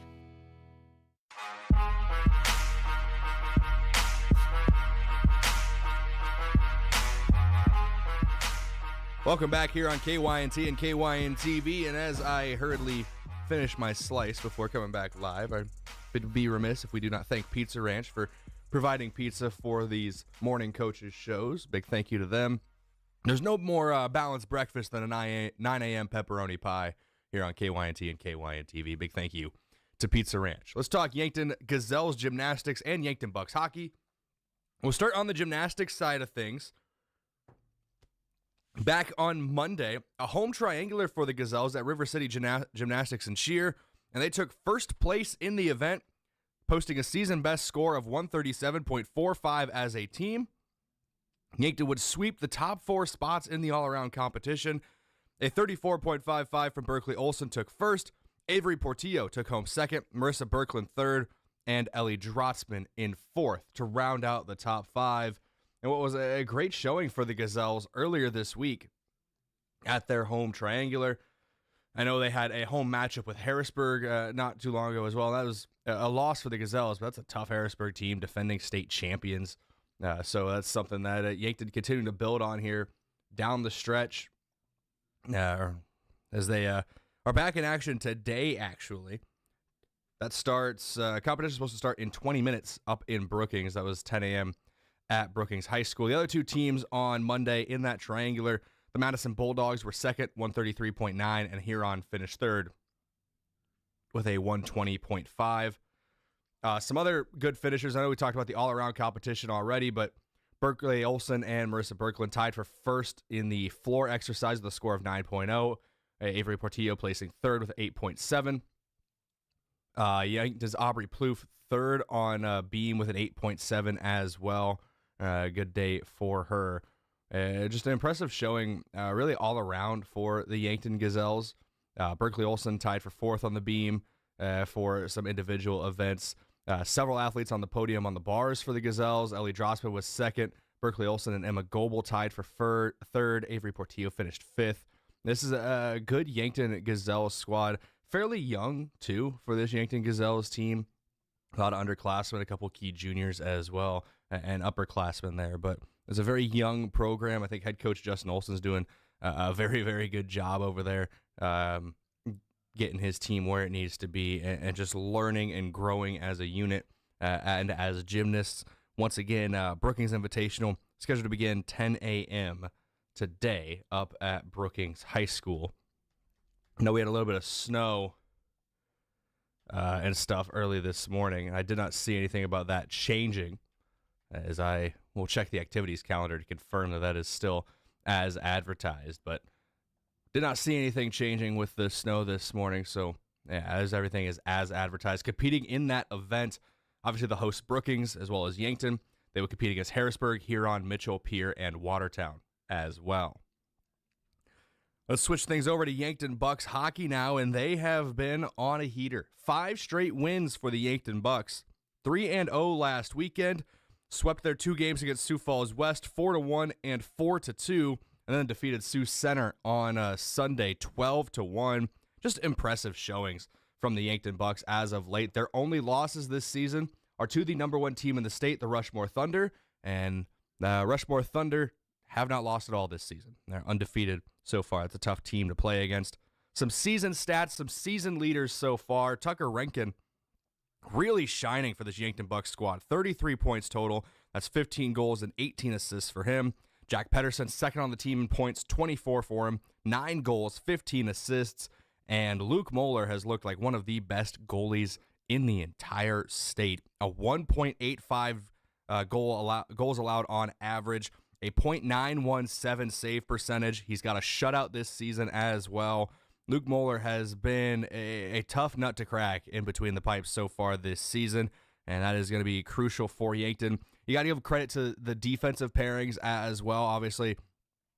[SPEAKER 2] Welcome back here on KYNT and KYN TV, and as I hurriedly finish my slice before coming back live, I would be remiss if we do not thank Pizza Ranch for providing pizza for these morning coaches shows. Big thank you to them. There's no more balanced breakfast than a 9 a.m. pepperoni pie here on KYNT and KYN TV. Big thank you to Pizza Ranch. Let's talk Yankton Gazelles gymnastics and Yankton Bucks hockey. We'll start on the gymnastics side of things. Back on Monday, a home triangular for the Gazelles at River City Gymnastics and Cheer, and they took first place in the event, posting a season-best score of 137.45 as a team. Yankton would sweep the top four spots in the all-around competition. A 34.55 from Berkeley Olson took first, Avery Portillo took home second, Marissa Berkland third, and Ellie Drotzman in fourth to round out the top five. And what was a great showing for the Gazelles earlier this week at their home triangular. I know they had a home matchup with Harrisburg not too long ago as well. That was a loss for the Gazelles, but that's a tough Harrisburg team, defending state champions. So that's something that Yankton continuing to build on here down the stretch as they are back in action today, actually. That starts, competition is supposed to start in 20 minutes up in Brookings. That was 10 a.m. at Brookings High School. The other two teams on Monday in that triangular, the Madison Bulldogs were second, 133.9, and Huron finished third with a 120.5. Some other good finishers. I know we talked about the all-around competition already, but Berkeley Olson and Marissa Berkland tied for first in the floor exercise with a score of 9.0. Avery Portillo placing third with 8.7. Yankton's Aubrey Plouffe third on beam with an 8.7 as well. Good day for her. Just an impressive showing, really all around for the Yankton Gazelles. Berkeley Olson tied for fourth on the beam for some individual events. Several athletes on the podium on the bars for the Gazelles. Ellie Drossman was second. Berkeley Olson and Emma Goebel tied for third. Avery Portillo finished fifth. This is a good Yankton Gazelles squad fairly young, too, for this Yankton Gazelles team. A lot of underclassmen, a couple key juniors as well, and upperclassmen there. But it's a very young program. I think head coach Justin Olson's doing a very, very good job over there, getting his team where it needs to be and just learning and growing as a unit and as gymnasts. Once again, Brookings Invitational scheduled to begin 10 a.m. today up at Brookings High School. I know we had a little bit of snow and stuff early this morning. I did not see anything about that changing, as I will check the activities calendar to confirm that that is still as advertised, but did not see anything changing with the snow this morning. So yeah, as everything is as advertised. Competing in that event, obviously the host Brookings as well as Yankton. They will compete against Harrisburg, Huron, Mitchell, Pierre, and Watertown as well. Let's switch things over to Yankton Bucks hockey now, and they have been on a heater. 5 straight wins for the Yankton Bucks. 3-0 last weekend. Swept their 2 games against Sioux Falls West, 4-1 and 4-2, and then defeated Sioux Center on Sunday, 12-1. Just impressive showings from the Yankton Bucks as of late. Their only losses this season are to the number 1 team in the state, the Rushmore Thunder, and the Rushmore Thunder have not lost at all this season. They're undefeated so far. It's a tough team to play against. Some season stats, some season leaders so far. Tucker Renkin really shining for this Yankton Bucks squad. 33 points total. That's 15 goals and 18 assists for him. Jack Pedersen, second on the team in points, 24 for him. 9 goals, 15 assists. And Luke Moeller has looked like one of the best goalies in the entire state. A 1.85 goals allowed on average. A .917 save percentage. He's got a shutout this season as well. Luke Moeller has been a tough nut to crack in between the pipes so far this season, and that is going to be crucial for Yankton. You got to give credit to the defensive pairings as well. Obviously,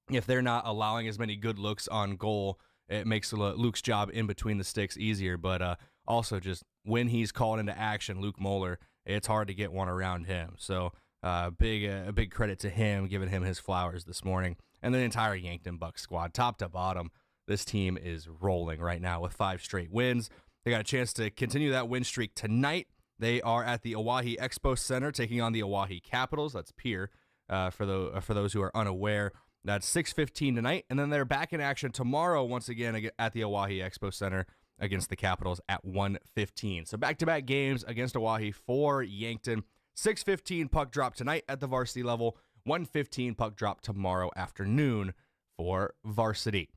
[SPEAKER 2] if they're not allowing as many good looks on goal, it makes Luke's job in between the sticks easier. But also just when he's called into action, Luke Moeller, it's hard to get one around him. So a big credit to him, giving him his flowers this morning. And the entire Yankton Bucks squad, top to bottom, this team is rolling right now with 5 straight wins. They got a chance to continue that win streak tonight. They are at the Oahe Expo Center taking on the Oahe Capitals. That's Pierre, for those who are unaware. That's 6:15 tonight. And then they're back in action tomorrow once again at the Oahe Expo Center against the Capitals at 1:15. So back-to-back games against Oahe for Yankton. 6:15 puck drop tonight at the varsity level. 1:15 puck drop tomorrow afternoon for varsity.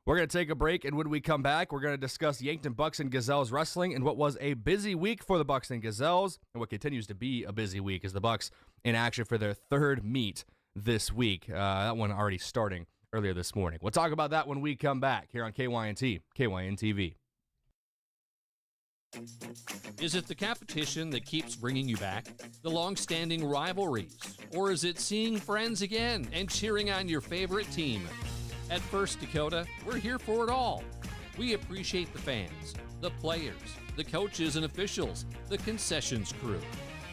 [SPEAKER 2] We're going to take a break, and when we come back, we're going to discuss Yankton Bucks and Gazelles wrestling and what was a busy week for the Bucks and Gazelles, and what continues to be a busy week as the Bucks in action for their 3rd meet this week. That one already starting earlier this morning. We'll talk about that when we come back here on KYNT, KYN TV.
[SPEAKER 9] Is it the competition that keeps bringing you back? The long-standing rivalries? Or is it seeing friends again and cheering on your favorite team? At First Dakota, we're here for it all. We appreciate the fans, the players, the coaches and officials, the concessions crew.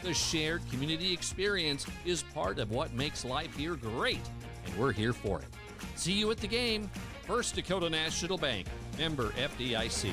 [SPEAKER 9] The shared community experience is part of what makes life here great, and we're here for it. See you at the game. First Dakota National Bank, member FDIC.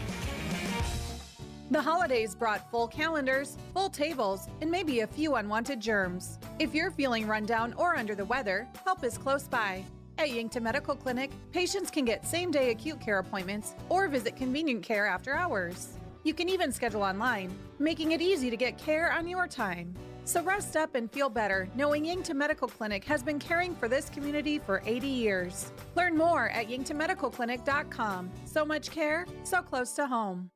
[SPEAKER 10] The holidays brought full calendars, full tables, and maybe a few unwanted germs. If you're feeling run down or under the weather, help is close by. At Yankton Medical Clinic, patients can get same-day acute care appointments or visit convenient care after hours. You can even schedule online, making it easy to get care on your time. So rest up and feel better knowing Yankton Medical Clinic has been caring for this community for 80 years. Learn more at yanktonmedicalclinic.com. So much care, so close to home.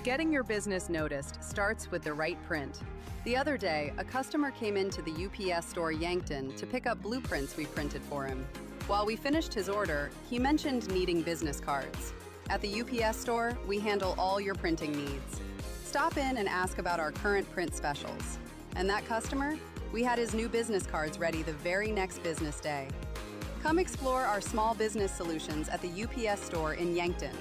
[SPEAKER 11] Getting your business noticed starts with the right print. The other day, a customer came into the UPS store Yankton to pick up blueprints we printed for him. While we finished his order, he mentioned needing business cards. At the UPS store, we handle all your printing needs. Stop in and ask about our current print specials. And that customer? We had his new business cards ready the very next business day. Come explore our small business solutions at the UPS store in Yankton.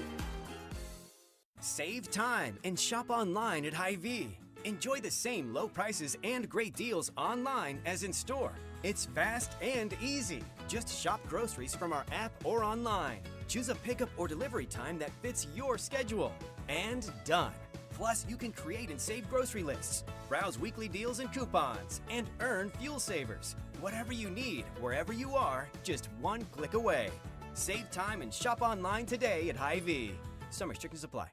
[SPEAKER 13] Save time and shop online at Hy-Vee. Enjoy the same low prices and great deals online as in store. It's fast and easy. Just shop groceries from our app or online. Choose a pickup or delivery time that fits your schedule. And done. Plus, you can create and save grocery lists, browse weekly deals and coupons, and earn fuel savers. Whatever you need, wherever you are, just one click away. Save time and shop online today at Hy-Vee. Some restrictions apply.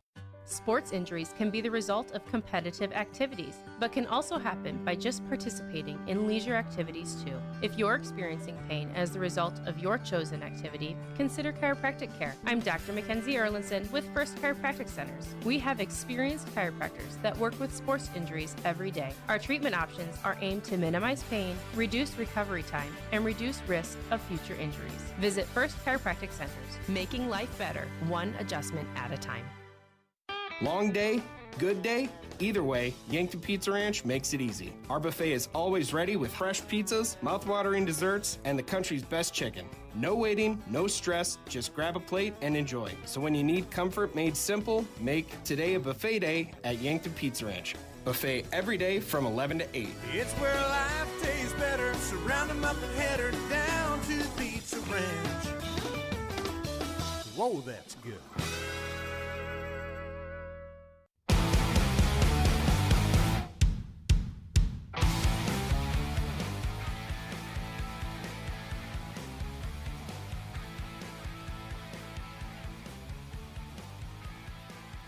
[SPEAKER 12] Sports injuries can be the result of competitive activities, but can also happen by just participating in leisure activities too. If you're experiencing pain as the result of your chosen activity, consider chiropractic care. I'm Dr. Mackenzie Erlinson with First Chiropractic Centers. We have experienced chiropractors that work with sports injuries every day. Our treatment options are aimed to minimize pain, reduce recovery time, and reduce risk of future injuries. Visit First Chiropractic Centers, making life better, one adjustment at a time.
[SPEAKER 14] Long day, good day, either way, Yankton Pizza Ranch makes it easy. Our buffet is always ready with fresh pizzas, mouth-watering desserts, and the country's best chicken. No waiting, no stress, just grab a plate and enjoy. So when you need comfort made simple, make today a buffet day at Yankton Pizza Ranch. Buffet every day from 11 to 8.
[SPEAKER 5] It's where life tastes better. Surround 'em up and head her down to the Pizza Ranch.
[SPEAKER 18] Whoa, that's good.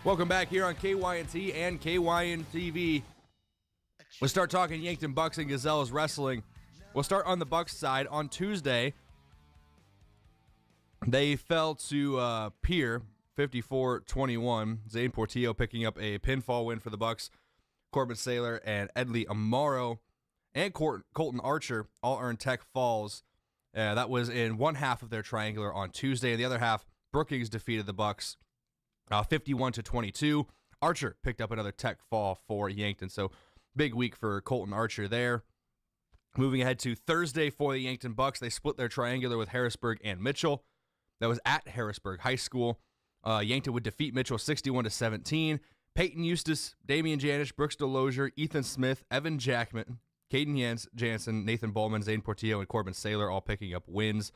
[SPEAKER 2] Welcome back here on KYNT and KYN TV. We'll start talking Yankton Bucks and Gazelles wrestling. We'll start on the Bucks side. On Tuesday, they fell to Pier 54-21. Zane Portillo picking up a pinfall win for the Bucks. Corbin Saylor and Edley Amaro and Colton Archer all earned Tech Falls. That was in one half of their triangular on Tuesday. In the other half, Brookings defeated the Bucks 51-22. Archer picked up another Tech fall for Yankton. So big week for Colton Archer there. Moving ahead to Thursday for the Yankton Bucks, they split their triangular with Harrisburg and Mitchell. That was at Harrisburg High School. Yankton would defeat Mitchell 61-17. Peyton Eustace, Damian Janish, Brooks Delosier, Ethan Smith, Evan Jackman, Caden Jansen, Nathan Bowman, Zane Portillo, and Corbin Saylor all picking up wins.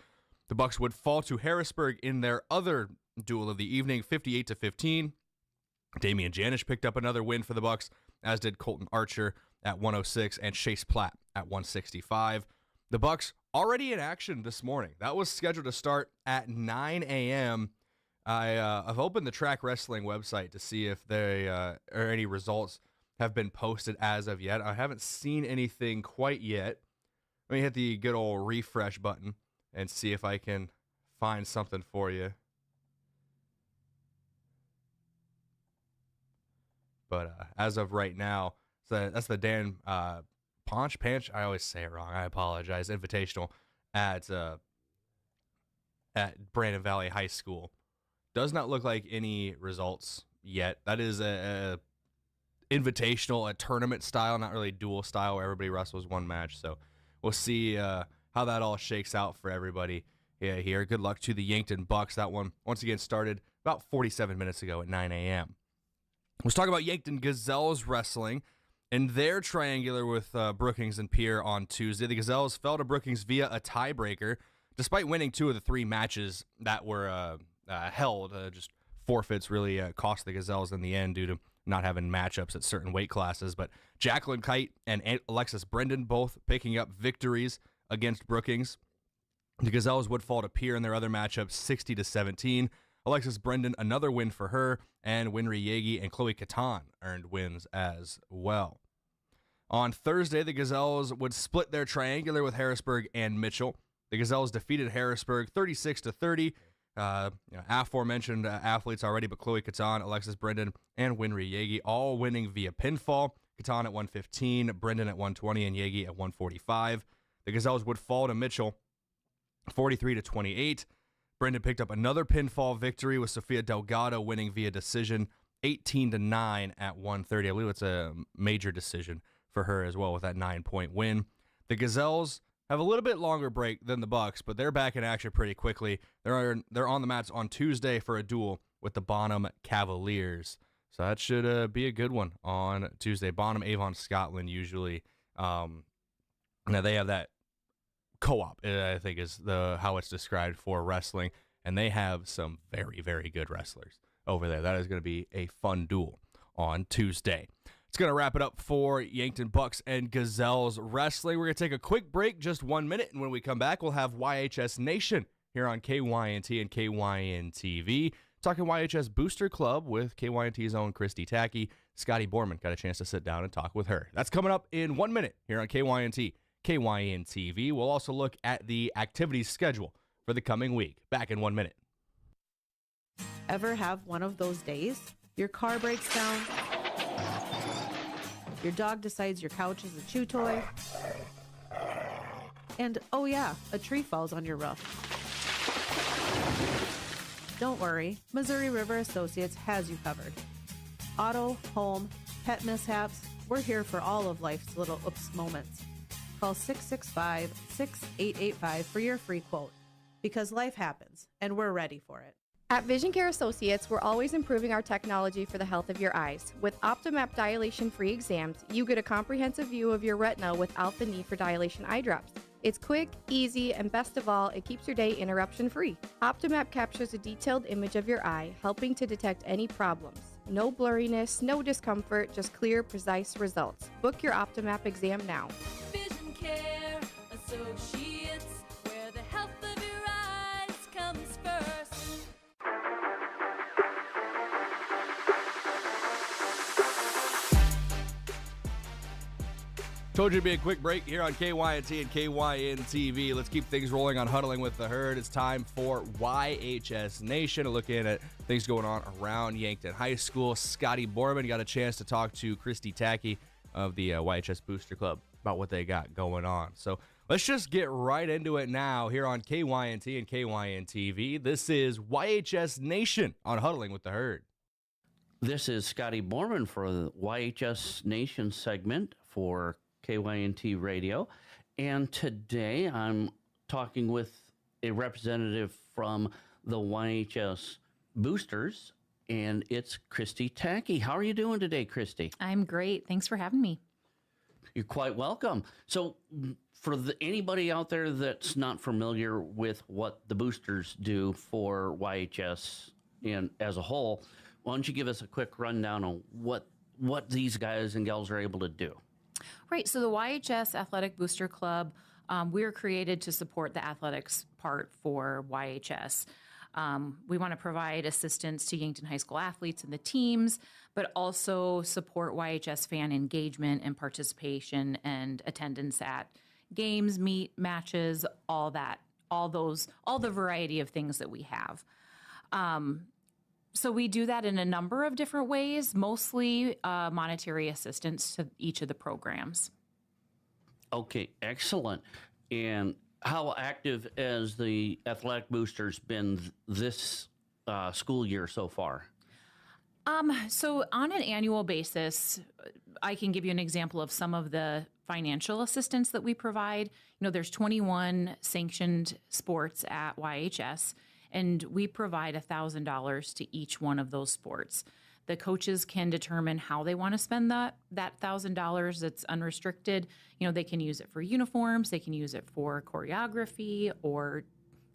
[SPEAKER 2] The Bucks would fall to Harrisburg in their other duel of the evening, 58-15. Damian Janish picked up another win for the Bucks, as did Colton Archer at 106 and Chase Platt at 165. The Bucks already in action this morning. That was scheduled to start at 9 a.m. I've opened the Track Wrestling website to see if there or any results have been posted as of yet. I haven't seen anything quite yet. Let me hit the good old refresh button and see if I can find something for you. But as of right now, so that's the Dan Panch. I always say it wrong. I apologize. Invitational at Brandon Valley High School. Does not look like any results yet. That is a invitational, a tournament style, not really dual style where everybody wrestles one match. So we'll see how that all shakes out for everybody here. Good luck to the Yankton Bucks. That one, once again, started about 47 minutes ago at 9 a.m. Let's talk about Yankton Gazelles wrestling and their triangular with Brookings and Pier on Tuesday. The Gazelles fell to Brookings via a tiebreaker, despite winning 2 of the 3 matches that were held. Just forfeits really cost the Gazelles in the end due to not having matchups at certain weight classes. But Jacqueline Kite and Alexis Brendan both picking up victories against Brookings. The Gazelles would fall to Pier in their other matchups 60-17. Alexis Brendan, another win for her, and Winry Yagi and Chloe Catan earned wins as well. On Thursday, the Gazelles would split their triangular with Harrisburg and Mitchell. The Gazelles defeated Harrisburg 36-30. Aforementioned athletes already, but Chloe Catan, Alexis Brendan, and Winry Yagi all winning via pinfall. Catan at 115, Brendan at 120, and Yagi at 145. The Gazelles would fall to Mitchell 43-28. Brendan picked up another pinfall victory with Sofia Delgado winning via decision 18-9 at 130. I believe it's a major decision for her as well with that 9-point win. The Gazelles have a little bit longer break than the Bucks, but they're back in action pretty quickly. They're on the mats on Tuesday for a duel with the Bonham Cavaliers. So that should be a good one on Tuesday. Bonham, Avon, Scotland usually. Now they have that co-op, I think is how it's described for wrestling. and they have some very, very good wrestlers over there. That is going to be a fun duel on Tuesday. It's going to wrap it up for Yankton Bucks and Gazelles Wrestling. We're going to take a quick break, just 1 minute, and when we come back, we'll have YHS Nation here on KYNT and KYN TV. Talking YHS Booster Club with KYNT's own Christy Tacky. Scotty Borman got a chance to sit down and talk with her. That's coming up in 1 minute here on KYNT, KYN TV. We'll also look at the activities schedule for the coming week. Back in 1 minute.
[SPEAKER 1] Ever have one of those days? Your car breaks down. Your dog decides your couch is a chew toy. And, oh yeah, a tree falls on your roof. Don't worry, Missouri River Associates has you covered. Auto, home, pet mishaps, we're here for all of life's little oops moments. Call 665-6885 for your free quote. Because life happens, and we're ready for it.
[SPEAKER 15] At Vision Care Associates, we're always improving our technology for the health of your eyes. With OptiMap dilation-free exams, you get a comprehensive view of your retina without the need for dilation eye drops. It's quick, easy, and best of all, it keeps your day interruption-free. OptiMap captures a detailed image of your eye, helping to detect any problems. No blurriness, no discomfort, just clear, precise results. Book your OptiMap exam now.
[SPEAKER 4] Vision Care Associates, where the health of your eyes comes first.
[SPEAKER 2] Told you to be a quick break here on KYNT and KYN TV. Let's keep things rolling on Huddling with the Herd. It's time for YHS Nation, looking at things going on around Yankton High School. Scotty Borman got a chance to talk to Christy Tacky of the YHS Booster Club about what they got going on. So let's just get right into it now here on KYNT and KYN TV. This is YHS Nation on Huddling with the Herd.
[SPEAKER 17] This is Scotty Borman for the YHS Nation segment for KYNT Radio, and today I'm talking with a representative from the YHS Boosters, and it's Christy Tacky. How are you doing today, Christy?
[SPEAKER 19] I'm great. Thanks for having me.
[SPEAKER 17] You're quite welcome. So for anybody out there that's not familiar with what the Boosters do for YHS and as a whole, why don't you give us a quick rundown on what these guys and gals are able to do?
[SPEAKER 19] Right. So the YHS Athletic Booster Club, we're created to support the athletics part for YHS. We want to provide assistance to Yankton High School athletes and the teams, but also support YHS fan engagement and participation and attendance at games, meet, matches, all that, all the variety of things that we have. So we do that in a number of different ways, mostly monetary assistance to each of the programs.
[SPEAKER 17] Okay, excellent. And how active has the Athletic Boosters been this school year so far?
[SPEAKER 19] So on an annual basis, I can give you an example of some of the financial assistance that we provide. You know, there's 21 sanctioned sports at YHS, and we provide $1,000 to each one of those sports. The coaches can determine how they want to spend that $1,000. It's unrestricted. You know, they can use it for uniforms, they can use it for choreography or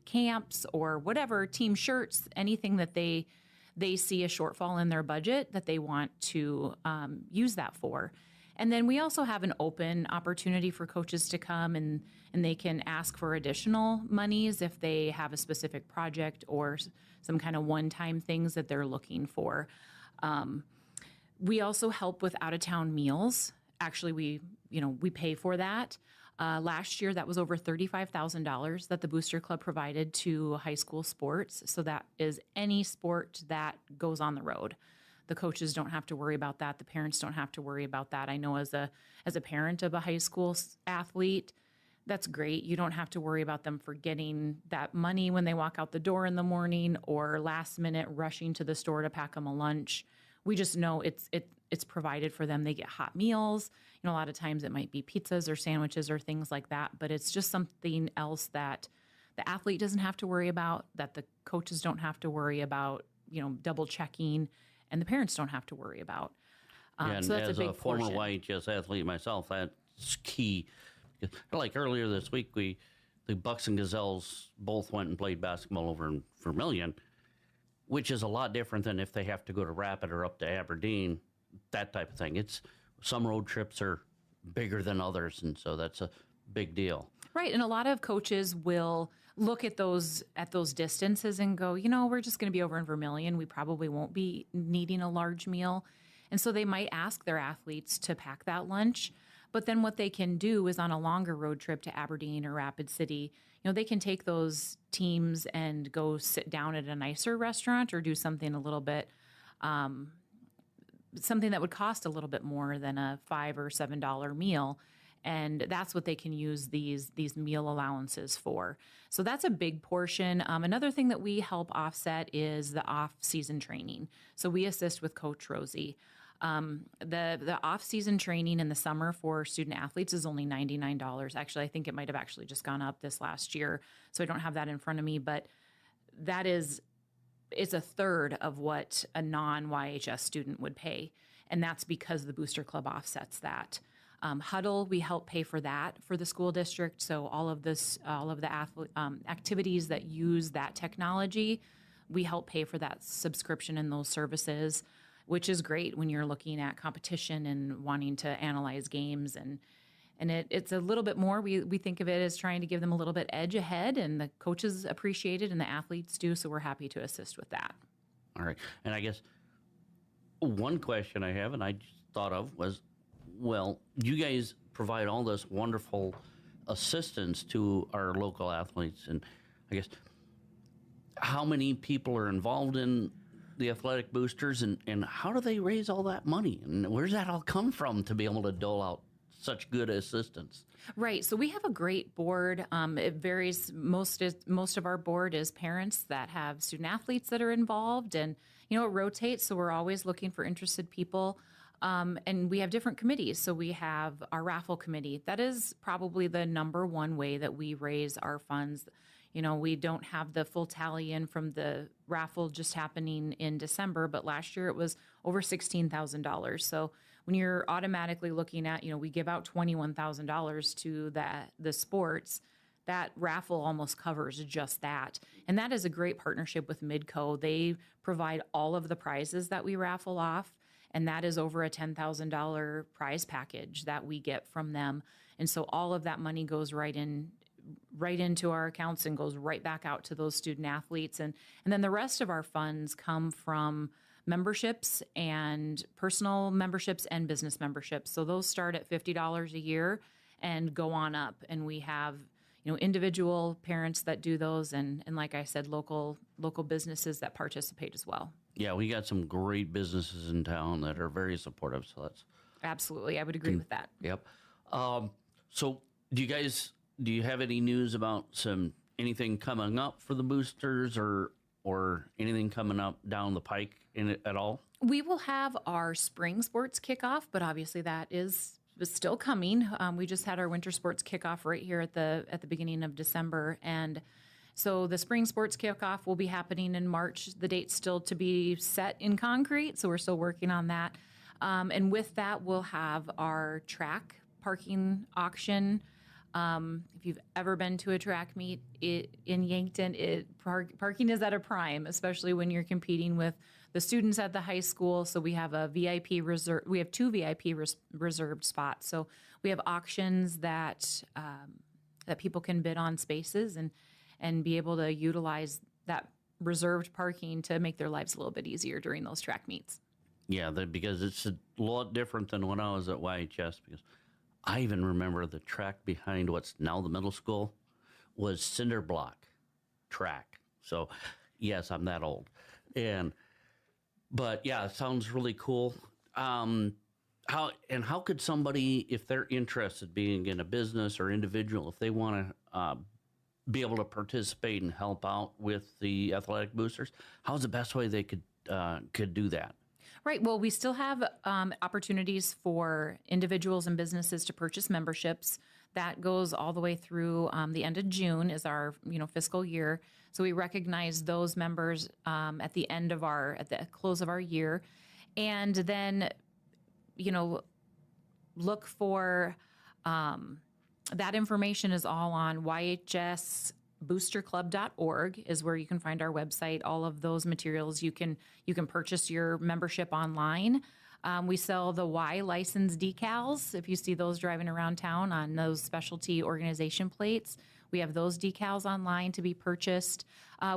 [SPEAKER 19] camps or whatever, team shirts, anything that they see a shortfall in their budget that they want to use that for. And then we also have an open opportunity for coaches to come and they can ask for additional monies if they have a specific project or some kind of one-time things that they're looking for. We also help with out-of-town meals. Actually, we pay for that. Last year, that was over $35,000 that the Booster Club provided to high school sports. So that is any sport that goes on the road. The coaches don't have to worry about that. The parents don't have to worry about that. I know as a parent of a high school athlete, that's great. You don't have to worry about them forgetting that money when they walk out the door in the morning or last minute rushing to the store to pack them a lunch. We just know it's provided for them. They get hot meals. You know, a lot of times it might be pizzas or sandwiches or things like that, but it's just something else that the athlete doesn't have to worry about, that the coaches don't have to worry about, you know, double checking, and the parents don't have to worry about.
[SPEAKER 17] And
[SPEAKER 19] so that's
[SPEAKER 17] as
[SPEAKER 19] a big
[SPEAKER 17] former
[SPEAKER 19] portion.
[SPEAKER 17] YHS athlete myself, that's key. Like earlier this week, we the Bucks and Gazelles both went and played basketball over in Vermilion, which is a lot different than if they have to go to Rapid or up to Aberdeen, that type of thing. Some road trips are bigger than others, and so that's a big deal.
[SPEAKER 19] Right, and a lot of coaches will look at those distances and go, we're just going to be over in Vermilion. We probably won't be needing a large meal. And so they might ask their athletes to pack that lunch. But then what they can do is on a longer road trip to Aberdeen or Rapid City, they can take those teams and go sit down at a nicer restaurant or do something a little bit, something that would cost a little bit more than a $5 or $7 meal. And that's what they can use these meal allowances for. So that's a big portion. Another thing that we help offset is the off-season training. So we assist with Coach Rosie. The off-season training in the summer for student athletes is only $99. Actually, I think it might have actually just gone up this last year. So I don't have that in front of me, but it's a third of what a non-YHS student would pay. And that's because the Booster Club offsets that. Huddle, we help pay for that for the school district. So all of the activities that use that technology, we help pay for that subscription and those services, which is great when you're looking at competition and wanting to analyze games. And it's a little bit more. We think of it as trying to give them a little bit edge ahead, and the coaches appreciate it and the athletes do. So we're happy to assist with that.
[SPEAKER 17] All right. And I guess one question I have, and I just thought of, was, well, you guys provide all this wonderful assistance to our local athletes, and I guess how many people are involved in the athletic boosters, and how do they raise all that money, and where's that all come from to be able to dole out such good assistance?
[SPEAKER 19] Right. So we have a great board. It varies. Most of our board is parents that have student athletes that are involved, and it rotates. So we're always looking for interested people. And we have different committees. So we have our raffle committee. That is probably the number one way that we raise our funds. We don't have the full tally in from the raffle just happening in December, but last year it was over $16,000. So when you're automatically looking at, we give out $21,000 to the sports, that raffle almost covers just that. And that is a great partnership with Midco. They provide all of the prizes that we raffle off. And that is over a $10,000 prize package that we get from them. And so all of that money goes right into our accounts and goes right back out to those student athletes. And then the rest of our funds come from memberships and personal memberships and business memberships. So those start at $50 a year and go on up. And we have, individual parents that do those. And like I said, local businesses that participate as well.
[SPEAKER 17] Yeah, we got some great businesses in town that are very supportive. So that's
[SPEAKER 19] absolutely, I would agree with that.
[SPEAKER 17] Yep. So do you have any news about anything coming up for the boosters or anything coming up down the pike in it at all?
[SPEAKER 19] We will have our spring sports kickoff, but obviously that is still coming. We just had our winter sports kickoff right here at the beginning of December, and so the spring sports kickoff will be happening in March. The date's still to be set in concrete, so we're still working on that. And with that, we'll have our track parking auction. If you've ever been to a track meet in Yankton, parking is at a prime, especially when you're competing with the students at the high school. So we have a VIP reserve. We have 2 VIP reserved spots. So we have auctions that people can bid on spaces and be able to utilize that reserved parking to make their lives a little bit easier during those track meets.
[SPEAKER 17] Yeah, because it's a lot different than when I was at YHS, because I even remember the track behind what's now the middle school was cinder block track. So, yes, I'm that old. But yeah, it sounds really cool. How could somebody, if they're interested, being in a business or individual, if they want to be able to participate and help out with the athletic boosters, how's the best way they could do that?
[SPEAKER 19] Right. Well, we still have opportunities for individuals and businesses to purchase memberships. That goes all the way through the end of June is our fiscal year. So we recognize those members at the close of our year, and then look for That information is all on YHSboosterclub.org is where you can find our website. All of those materials, you can purchase your membership online. We sell the Y license decals. If you see those driving around town on those specialty organization plates, we have those decals online to be purchased.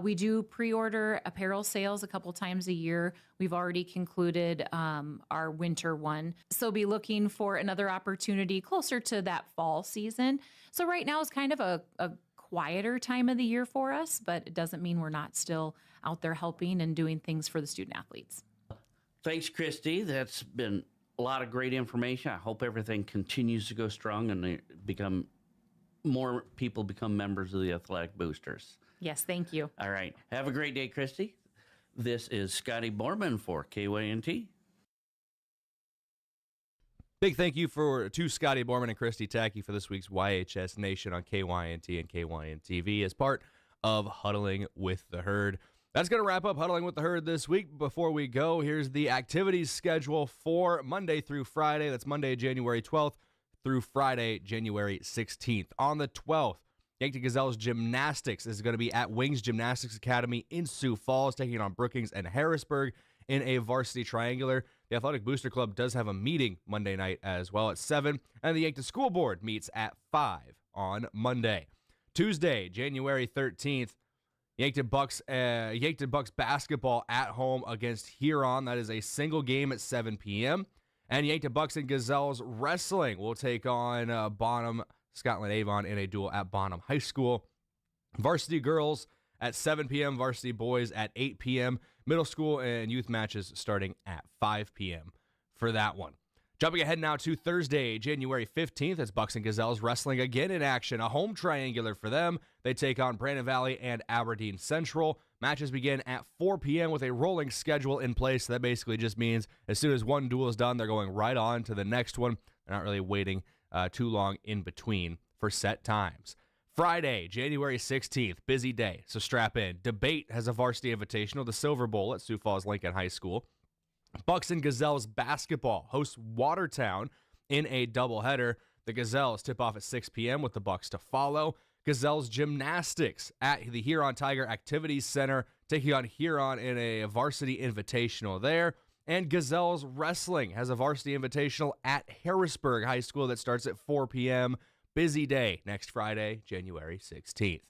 [SPEAKER 19] We do pre-order apparel sales a couple times a year. We've already concluded our winter one. So be looking for another opportunity closer to that fall season. So right now is kind of a quieter time of the year for us, but it doesn't mean we're not still out there helping and doing things for the student athletes.
[SPEAKER 17] Thanks, Christy. That's been a lot of great information. I hope everything continues to go strong and more people become members of the Athletic Boosters.
[SPEAKER 19] Yes, thank you.
[SPEAKER 17] All right. Have a great day, Christy. This is Scotty Borman for KYNT.
[SPEAKER 2] Big thank you to Scotty Borman and Christy Tackey for this week's YHS Nation on KYNT and KYN-TV as part of Huddling with the Herd. That's going to wrap up Huddling with the Herd this week. Before we go, here's the activities schedule for Monday through Friday. That's Monday, January 12th through Friday, January 16th. On the 12th, Yankton Gazelles Gymnastics is going to be at Wings Gymnastics Academy in Sioux Falls, taking on Brookings and Harrisburg in a varsity triangular. The Athletic Booster Club does have a meeting Monday night as well at 7, and the Yankton School Board meets at 5 on Monday. Tuesday, January 13th, Yankton Bucks basketball at home against Huron. That is a single game at 7 p.m. And Yankton Bucks and Gazelles wrestling will take on Bonham Scotland Avon in a duel at Bonham High School. Varsity girls at 7 p.m., varsity boys at 8 p.m., middle school and youth matches starting at 5 p.m. for that one. Jumping ahead now to Thursday, January 15th, as Bucks and Gazelles wrestling again in action. A home triangular for them. They take on Brandon Valley and Aberdeen Central. Matches begin at 4 p.m. with a rolling schedule in place. So that basically just means as soon as one duel is done, they're going right on to the next one. They're not really waiting too long in between for set times. Friday, January 16th, busy day, so strap in. Debate has a varsity invitational, the Silver Bowl at Sioux Falls Lincoln High School. Bucks and Gazelles basketball hosts Watertown in a doubleheader. The Gazelles tip off at 6 p.m. with the Bucks to follow. Gazelles gymnastics at the Huron Tiger Activities Center, taking on Huron in a varsity invitational there. And Gazelles wrestling has a varsity invitational at Harrisburg High School that starts at 4 p.m. Busy day next Friday, January 16th.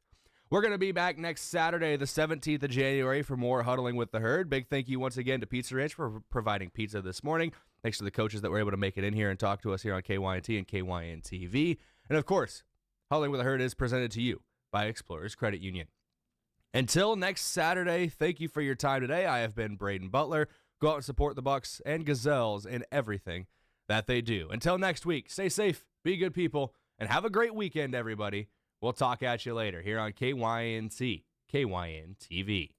[SPEAKER 2] We're going to be back next Saturday, the 17th of January, for more Huddling with the Herd. Big thank you once again to Pizza Ranch for providing pizza this morning. Thanks to the coaches that were able to make it in here and talk to us here on KYNT and KYN-TV. And of course, Huddling with the Herd is presented to you by Explorers Credit Union. Until next Saturday, thank you for your time today. I have been Brayden Butler. Go out and support the Bucks and Gazelles in everything that they do. Until next week, stay safe, be good people, and have a great weekend, everybody. We'll talk at you later here on KYNT, KYN-TV.